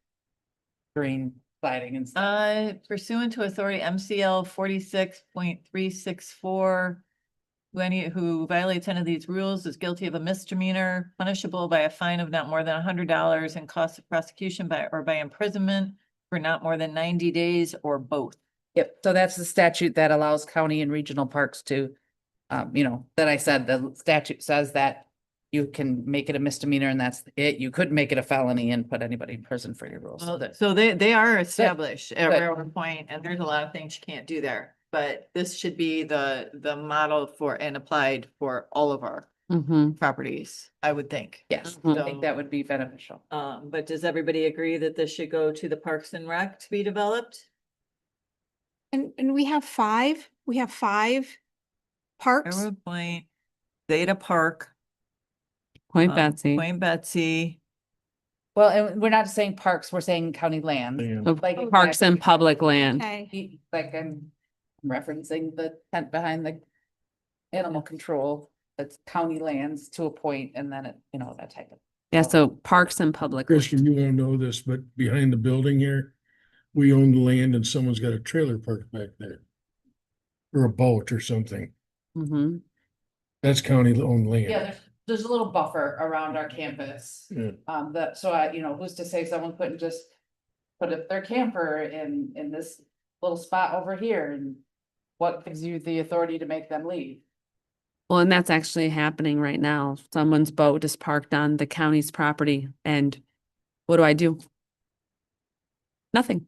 green siding and stuff. Pursuant to authority MCL 46.364. who violates any of these rules is guilty of a misdemeanor punishable by a fine of not more than $100 and cost of prosecution or by imprisonment for not more than 90 days or both. Yep, so that's the statute that allows county and regional parks to, that I said, the statute says that you can make it a misdemeanor and that's it. You could make it a felony and put anybody in prison for your rules. So that, So they are established at Good. Railroad Point, and there's a lot of things you can't do there. But this should be the model for and applied for all of our Mm-hmm. properties, I would think. yes, Mhm. I think that would be beneficial. But does everybody agree that this should go to the Parks and Rec to be developed? And we have five parks. Railroad Point, Zeta Park. Point um, Betsy. Point Betsy. Well, and we're not saying parks, we're saying county land. And Of Like Parks and exactly. public land. Okay, Like I'm referencing the tent behind the animal control, that's county lands to a point, and then it, that type of. Yeah, so parks and public. land. Christian, you won't know this, but behind the building here, we own the land and someone's got a trailer parked back there. Or a boat or something. Mm-hmm. That's county owned land. Yeah, there's a little buffer around our campus. Yeah. Who's to say someone couldn't just put up their camper in this little spot over here, and what gives you the authority to make them leave? Well, and that's actually happening right now. Someone's boat is parked on the county's property and what do? Nothing.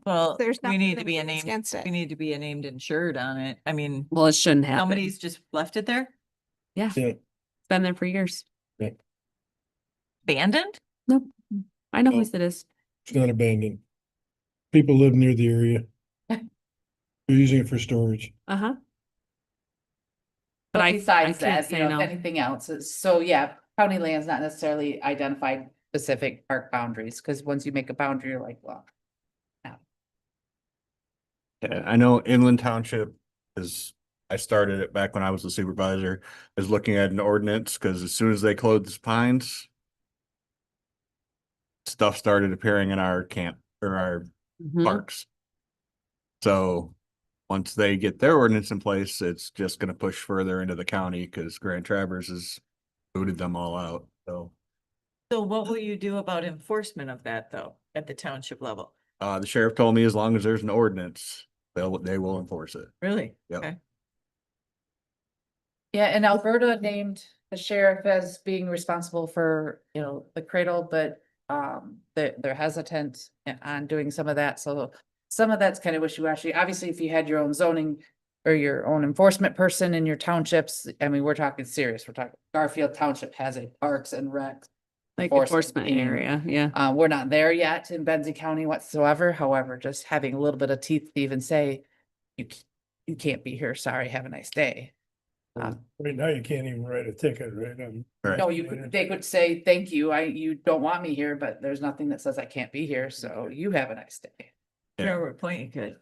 Well, there's we nothing need to that be a goes named, against it. we need to be a named insured on it. I mean, Well, it shouldn't happen. somebody's just left it there, Yeah, Yeah. it's been there for years. abandoned? Nope. I know Oh. whose it is. It's not abandoned. People live near the area. They're using it for storage. Uh-huh. But I besides can't that, say if no. anything else, so yeah, county land's not necessarily identified specific park boundaries, because once you make a boundary, you're like, well. Yeah, I know Inland Township is, I started it back when I was the supervisor, is looking at an ordinance, because as soon as they closed Pines, stuff started appearing in our camp or our Mhm. parks. So once they get their ordinance in place, it's just gonna push further into the county, because Grand Traverse has booted them all out, so. So what will you do about enforcement of that though, at the township level? The sheriff told me as long as there's an ordinance, they will enforce it. Really? Yep. Okay. Yeah, and Alberta named the sheriff as being responsible for, the cradle, but they're hesitant on doing some of that, so some of that's kind of wishy-washy. Obviously, if you had your own zoning or your own enforcement person in your townships, I mean, we're talking serious. We're talking Garfield Township has a Parks and Rec. Like enforcement enforcement team. area, yeah. We're not there yet in Benzie County whatsoever. However, just having a little bit of teeth to even say, you can't be here. Sorry, have a nice day. Right now, you can't even write a ticket, right? Right. No, they could say, thank you. You don't want me here, but there's nothing that says I can't be here. So you have a nice day. Yeah. Railroad Point, you could.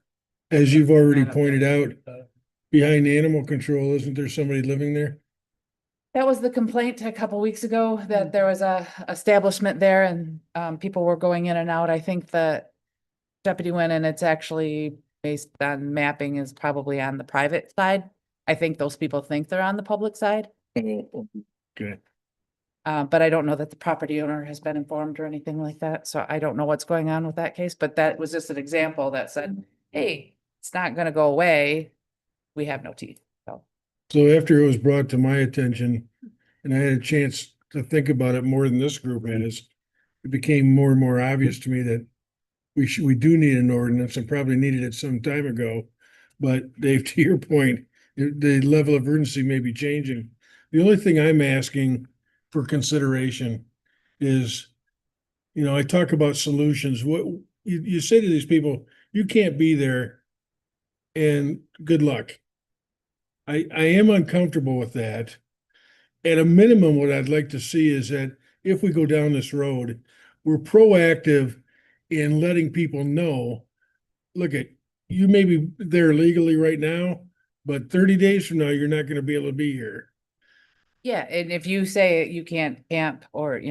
As you've already Yeah. pointed out, behind animal control, isn't there somebody living there? That was the complaint a couple weeks ago, that there was a establishment there and people were going in and out. I think the deputy went and it's actually based on mapping is probably on the private side. I think those people think they're on the public side. Okay. But I don't know that the property owner has been informed or anything like that. So I don't know what's going on with that case, but that was just an example that said, hey, it's not gonna go away. We have no teeth. So. So after it was brought to my attention and I had a chance to think about it more than this group has, it became more and more obvious to me that we do need an ordinance and probably needed it some time ago. But Dave, to your point, the level of urgency may be changing. The only thing I'm asking for consideration is, I talk about solutions. What you say to these people, you can't be there and good luck. I am uncomfortable with that. At a minimum, what I'd like to see is that if we go down this road, we're proactive in letting people know, look at, you may be there legally right now, but 30 days from now, you're not going to be able to be here. Yeah, and if you say you can't camp or,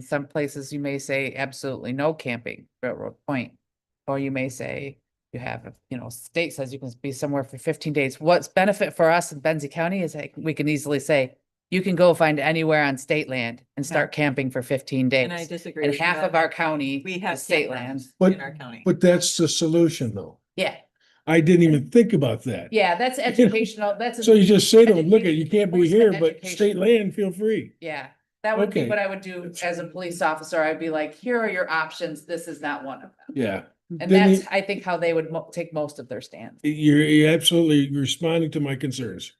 some places you may say absolutely no camping, Railroad Point. Or you may say you have, you know, state says you can be somewhere for 15 days. What's benefit for us in Benzie County is like, we can easily say, you can go find anywhere on state land and start camping for 15 And I days. disagree. And with half that. of our county We have is state campgrounds land. But- in our county. But that's the solution though. Yeah, I didn't even think about that. yeah, that's educational. That's. So you just say to them, look, you can't be Always here, been but education. state land, feel free. Yeah, that would be Okay. what I would do as a police officer. I'd be like, here are your options. This is not one of them. Yeah. And Then that's, I think, how they would take most of their stands. You're absolutely responding to my concerns.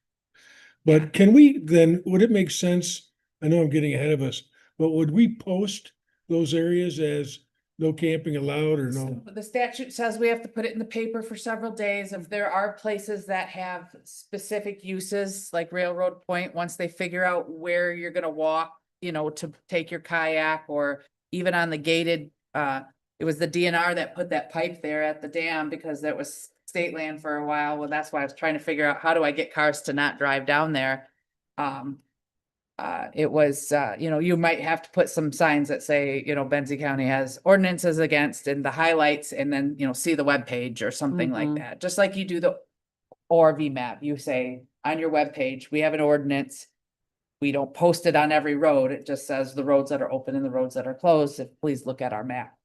But can we then, would it make sense? I know I'm getting ahead of us, but would we post those areas as no camping allowed or no? The statute says we have to put it in the paper for several days. If there are places that have specific uses, like Railroad Point, once they figure out where you're gonna walk, you know, to take your kayak, or even on the gated, it was the DNR that put that pipe there at the dam because that was state land for a while. Well, that's why I was trying to figure out, how do I get cars to not drive down there? It was, you know, you might have to put some signs that say, you know, Benzie County has ordinances against, and the highlights, and then, you know, see the webpage or something like Mhm. that. Just like you do the ORV map, you say on your webpage, we have an ordinance. We don't post it on every road. It just says the roads that are open and the roads that are closed. If please look at our map.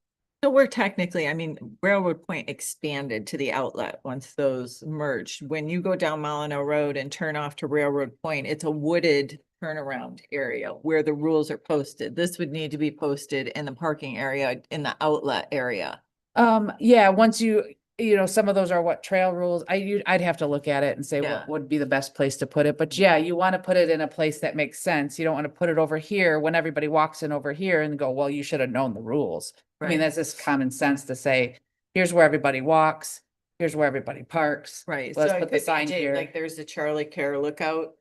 So we're technically, I mean, Railroad Point expanded to the outlet once those merged. When you go down Molyneux Road and turn off to Railroad Point, it's a wooded turnaround area where the rules are posted. This would need to be posted in the parking area, in the outlet area. Yeah, once you know, some of those are what trail rules. I'd have to look at it and say Yeah. what would be the best place to put it. But yeah, you want to put it in a place that makes sense. You don't want to put it over here when everybody walks in over here and go, well, you should have known the rules. I mean, Right. that's just common sense to say, here's where everybody walks, here's where everybody parks. Right. Let's so it put the could be sign Jay, here. Like there's the Charlie Care Lookout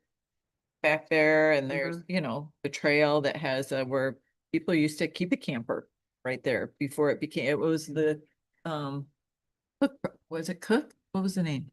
back there, and there's, you know, the trail that has where people used to keep a camper right there before it became, it was the Cook, was it Cook? What was the name?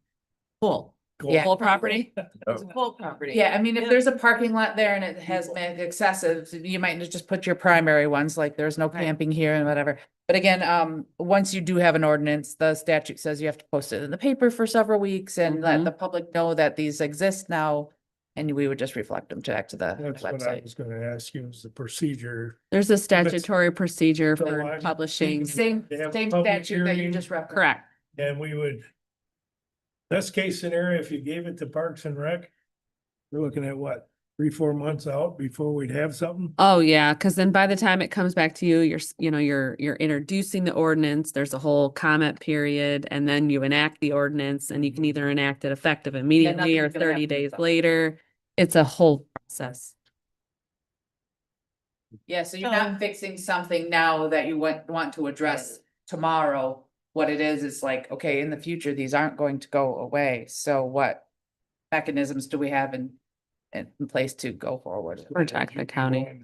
Full. Yeah. Full property? Oh. It was Full property. Yeah, I mean, if Yeah. there's a parking lot there and it has made excessive, you might just put your primary ones, like there's no Right. camping here and whatever. But again, once you do have an ordinance, the statute says you have to post it in the paper for several weeks and let Mhm. the public know that these exist now. And we would just reflect them back to the That's what I website. was gonna ask you, is the procedure. There's a statutory procedure So for I'm publishing. Same, They have same public statute that you hearing. just referenced. Correct. And we would, best case scenario, if you gave it to Parks and Rec, we're looking at what, 3-4 months out before we'd have something? Oh, yeah, because then by the time it comes back to you, you're introducing the ordinance, there's a whole comment period, and then you enact the ordinance, and you can either enact it effective immediately or nothing's gonna 30 happen days without- later. It's a whole process. Yeah, so you're not fixing something now that you want to address tomorrow. What it is like, okay, in the future, these aren't going to go away. So what mechanisms do we have in place to go forward? Protect the county.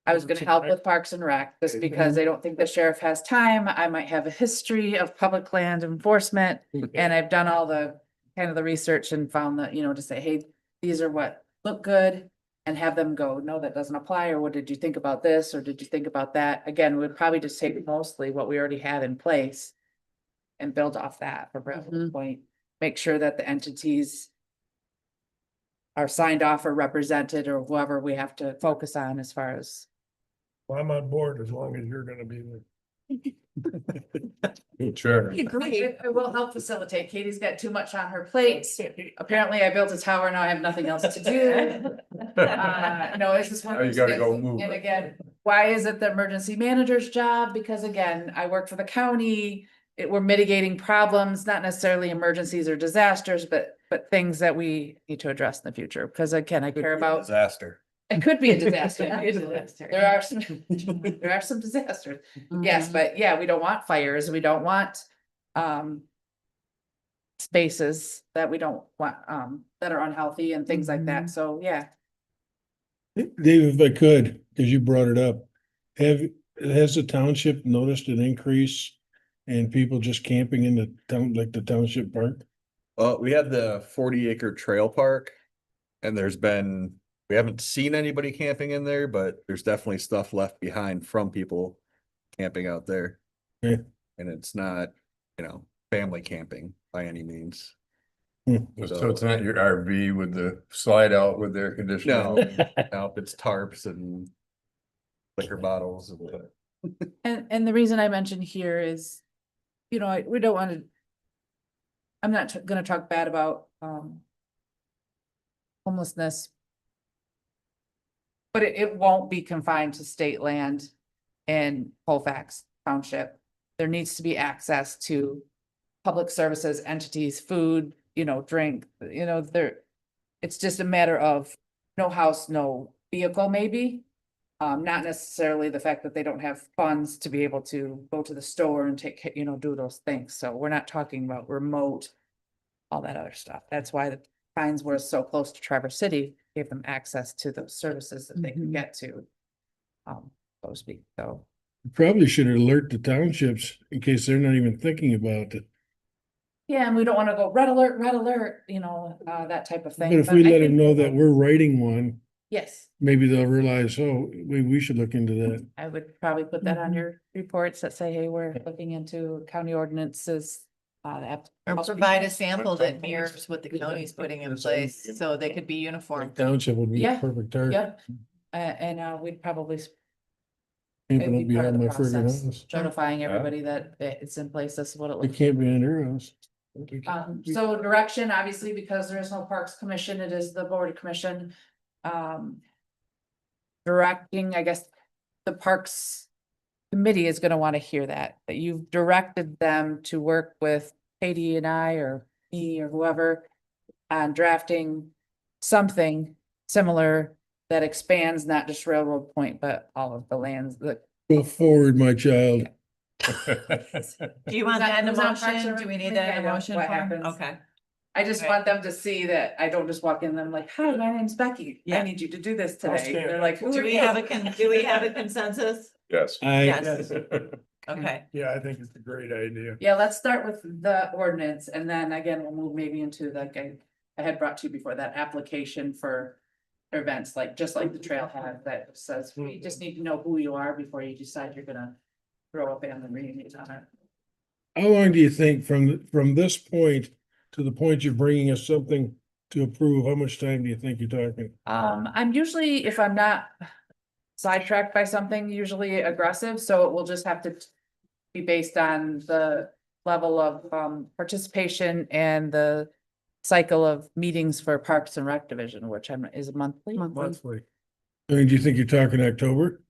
I was gonna help with Parks and Rec, just because they don't think the sheriff has time. I might have a history of public land enforcement. And I've done all the kind of the research and found that, you know, to say, hey, these are what look good. And have them go, no, that doesn't apply, or what did you think about this, or did you think about that? Again, we'd probably just take mostly what we already have in place. And build off that for Brentwood's point, make sure that the entities. Are signed off or represented, or whoever we have to focus on as far as. Well, I'm on board as long as you're gonna be there. Sure. It will help facilitate. Katie's got too much on her plate. Apparently I built a tower, now I have nothing else to do. No, it's just one Now of you those gotta go things. move And it. again, why is it the emergency manager's job? Because again, I work for the county. We're mitigating problems, not necessarily emergencies or disasters, but things that we need to address in the future. Because again, I care about, Disaster. it could be a disaster. There are some disasters. Yes, Mhm. but yeah, we don't want fires, we don't want, spaces that we don't want, that are unhealthy and things like that, so, yeah. Dave, if I could, because you brought it up, has the township noticed an increase in people just camping in the town, like the township park? Well, we had the 40-acre trail park. And we haven't seen anybody camping in there, but there's definitely stuff left behind from people camping out there. Okay. And it's not, you know, family camping by any means. So it's not your RV with the slide out with air conditioning? No, no, it's tarps and liquor bottles and And the reason I mentioned here is, you know, we don't want to. I'm not gonna talk bad about, homelessness. But it won't be confined to state land in Colfax Township. There needs to be access to public services, entities, food, you know, drink, you know, it's just a matter of no house, no vehicle, maybe. Not necessarily the fact that they don't have funds to be able to go to the store and take, you know, do those things. So we're not talking about remote, all that other stuff. That's why the Pines were so close to Traverse City, gave them access to those services that they could get to. So to speak, so. Probably should alert the townships in case they're not even thinking about it. Yeah, and we don't want to go red alert, you know, that type of thing. But if we I let them think- know that we're writing one, Yes, maybe they'll realize, oh, we should look into that. I would probably put that on your reports that say, hey, we're looking into county ordinances. Or provide a sample that mirrors what the county's putting in place, so they could be uniform. Township would be a Yeah, perfect target. Yep, and we'd probably Camping it'd up be part of behind the my friggin' process, house. notifying everybody that it's in place, this is what it It looks. can't be in their house. So direction, obviously, because there is no Parks Commission, it is the Board Commission. Directing, I guess, the Parks Committee is gonna wanna hear that you've directed them to work with Katie and I, or me, or whoever, on drafting something similar that expands not just Railroad Point, but all of the lands that. Go forward, my child. Do you want that in a Who's on Parks and motion? Rec Do we need Committee? that I in a don't- motion? what form? happens. Okay. I just Okay. want them to see that I don't just walk in and I'm like, hi, my name's Becky. I Yeah. need you to do this I'll today. stand They're up. like, who Do are we you? have a consensus? Yes. Yes. Okay. Yeah, I think it's a great idea. Yeah, let's start with the ordinance and then again, we'll move maybe into like I had brought to you before, that application for events, like just like the trailhead that says, we just need to know who you are before you decide you're gonna throw a family reunion on it. How long do you think from this point to the point you're bringing us something to approve? How much time do you think you're talking? I'm usually, if I'm not sidetracked by something, usually aggressive, so it will just have to be based on the level of participation and the cycle of meetings for Parks and Rec Division, which is monthly. Monthly. I mean, do you think you're talking October?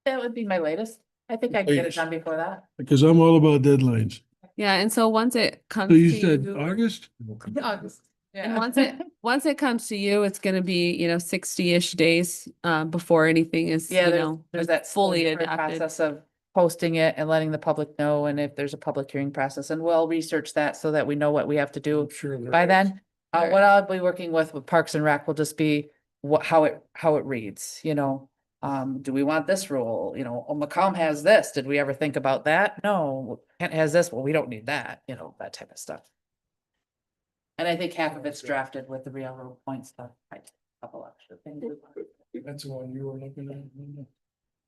That would be my latest. I think I can get it Latest. done before that. Because I'm all about deadlines. Yeah, and so once it comes So to you said you, August? August. and once it comes to you, it's gonna be, 60-ish days before anything is, Yeah, fully there's that fully statutory adopted. process of posting it and letting the public know, and if there's a public hearing process, and we'll research that so that we know what we have to do I'm sure there by is. then. Right. What I'll be working with Parks and Rec will just be how it reads, do we want this rule? Oh, Macomb has this. Did we ever think about that? No, Kent has this. Well, we don't need that, that type of stuff. And I think half of it's drafted with the railroad point stuff. Couple extra things. That's the one you were looking at.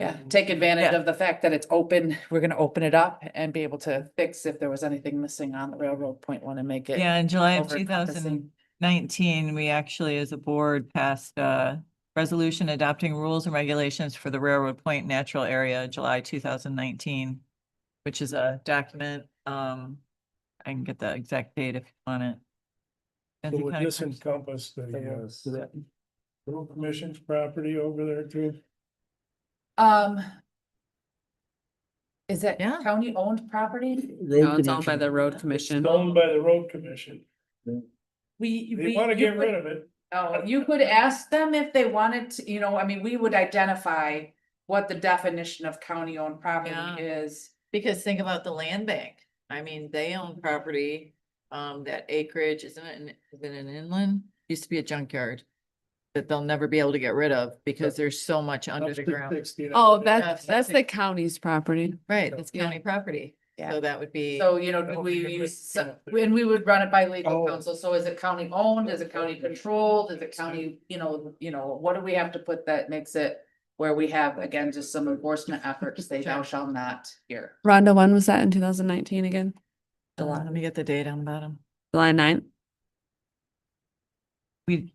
Yeah, take advantage Yeah. of the fact that it's open. We're gonna open it up and be able to fix if there was anything missing on the railroad point one and make it. Yeah, in July of over-encompassing. 2019, we actually, as a board, passed a resolution adopting rules and regulations for the Railroad Point Natural Area, July 2019, which is a document. I can get the exact date if you want it. So Benzie would County this Clerk- encompass the road commission's property over there too? Is that Yeah. county owned property? No, it's owned by the road It's commission. owned by the road commission. We. They want to get rid of it. Oh, you could ask them if they wanted to, we would identify what the definition of county owned Yeah. property is. Because think about the land bank. I mean, they own property, that acreage, isn't it an inland? Used to be a junkyard that they'll never be able to get rid of because there's so much under the ground. Oh, That's- that's the county's property. Right, it's Yeah. county property. Yeah. So that would be. So, do we use, when we would run it by legal Oh. counsel, so is it county owned, is it county controlled, is it county, what do we have to put that makes it where we have, again, just some enforcement efforts, they thou shall not here. Rhonda, when was that in 2019 again? Let me get the date on the bottom. July 9th? We,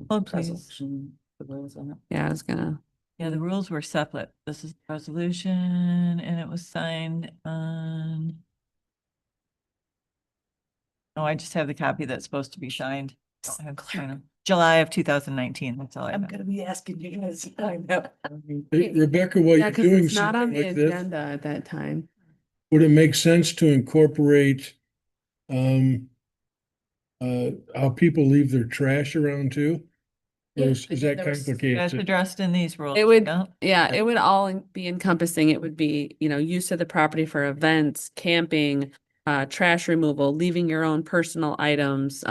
oh, please. Resolution, the rules on it. Yeah, I was gonna. Yeah, the rules were separate. This is the resolution and it was signed on. Oh, I just have the copy that's supposed to be signed. Don't have the final. July of 2019, that's all I have. gonna be asking you guys. I know. Hey, Rebecca, while Yeah, you're because doing it's not on something the like this, agenda at that time. would it make sense to incorporate how people leave their trash around too? Or is Yeah, that there was- That's complicated? addressed in these rules. It would, yeah. yeah, it would all be encompassing. It would be, use of the property for events, camping, trash removal, leaving your own personal items.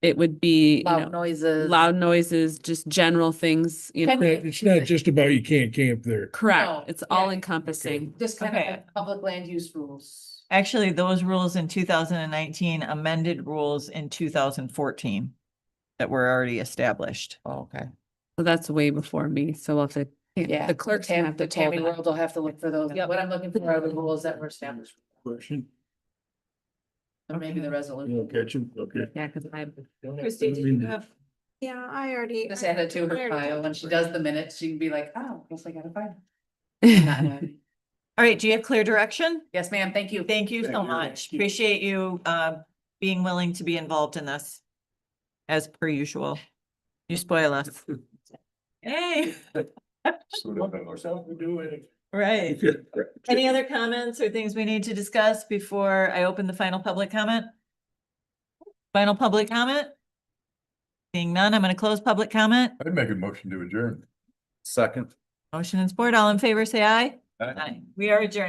It would be, Loud noises. loud noises, just general things, Can you- It's not just about you can't camp there. No, correct. It's all yeah. encompassing. Just kind Okay. of public land use rules. Actually, those rules in 2019 amended rules in 2014 that were already established. Oh, okay. So that's way before me. So we'll have to, Yeah. the clerks have to The pull Tammy that. World will have to look for those. Yep. What I'm looking for are the rules that were established, Question? or maybe the resolution. catch him? Okay. Yeah, because I. Christie, did you have? Yeah, I already. Just add it to I her already file. talked When to she her. does the minutes, she can be like, oh, guess I gotta find. it. All right, do you have clear direction? Yes, ma'am. Thank you. Thank you so much. Appreciate you being willing to be involved in this. As per usual. You spoil us. Hey, right. Any other comments or things we need to discuss before I open the final public comment? Final public comment? Seeing none, I'm going to close public comment. I'd make a motion to adjourn. Second. Motion and support. All in favor, say aye. Aye. We are adjourned.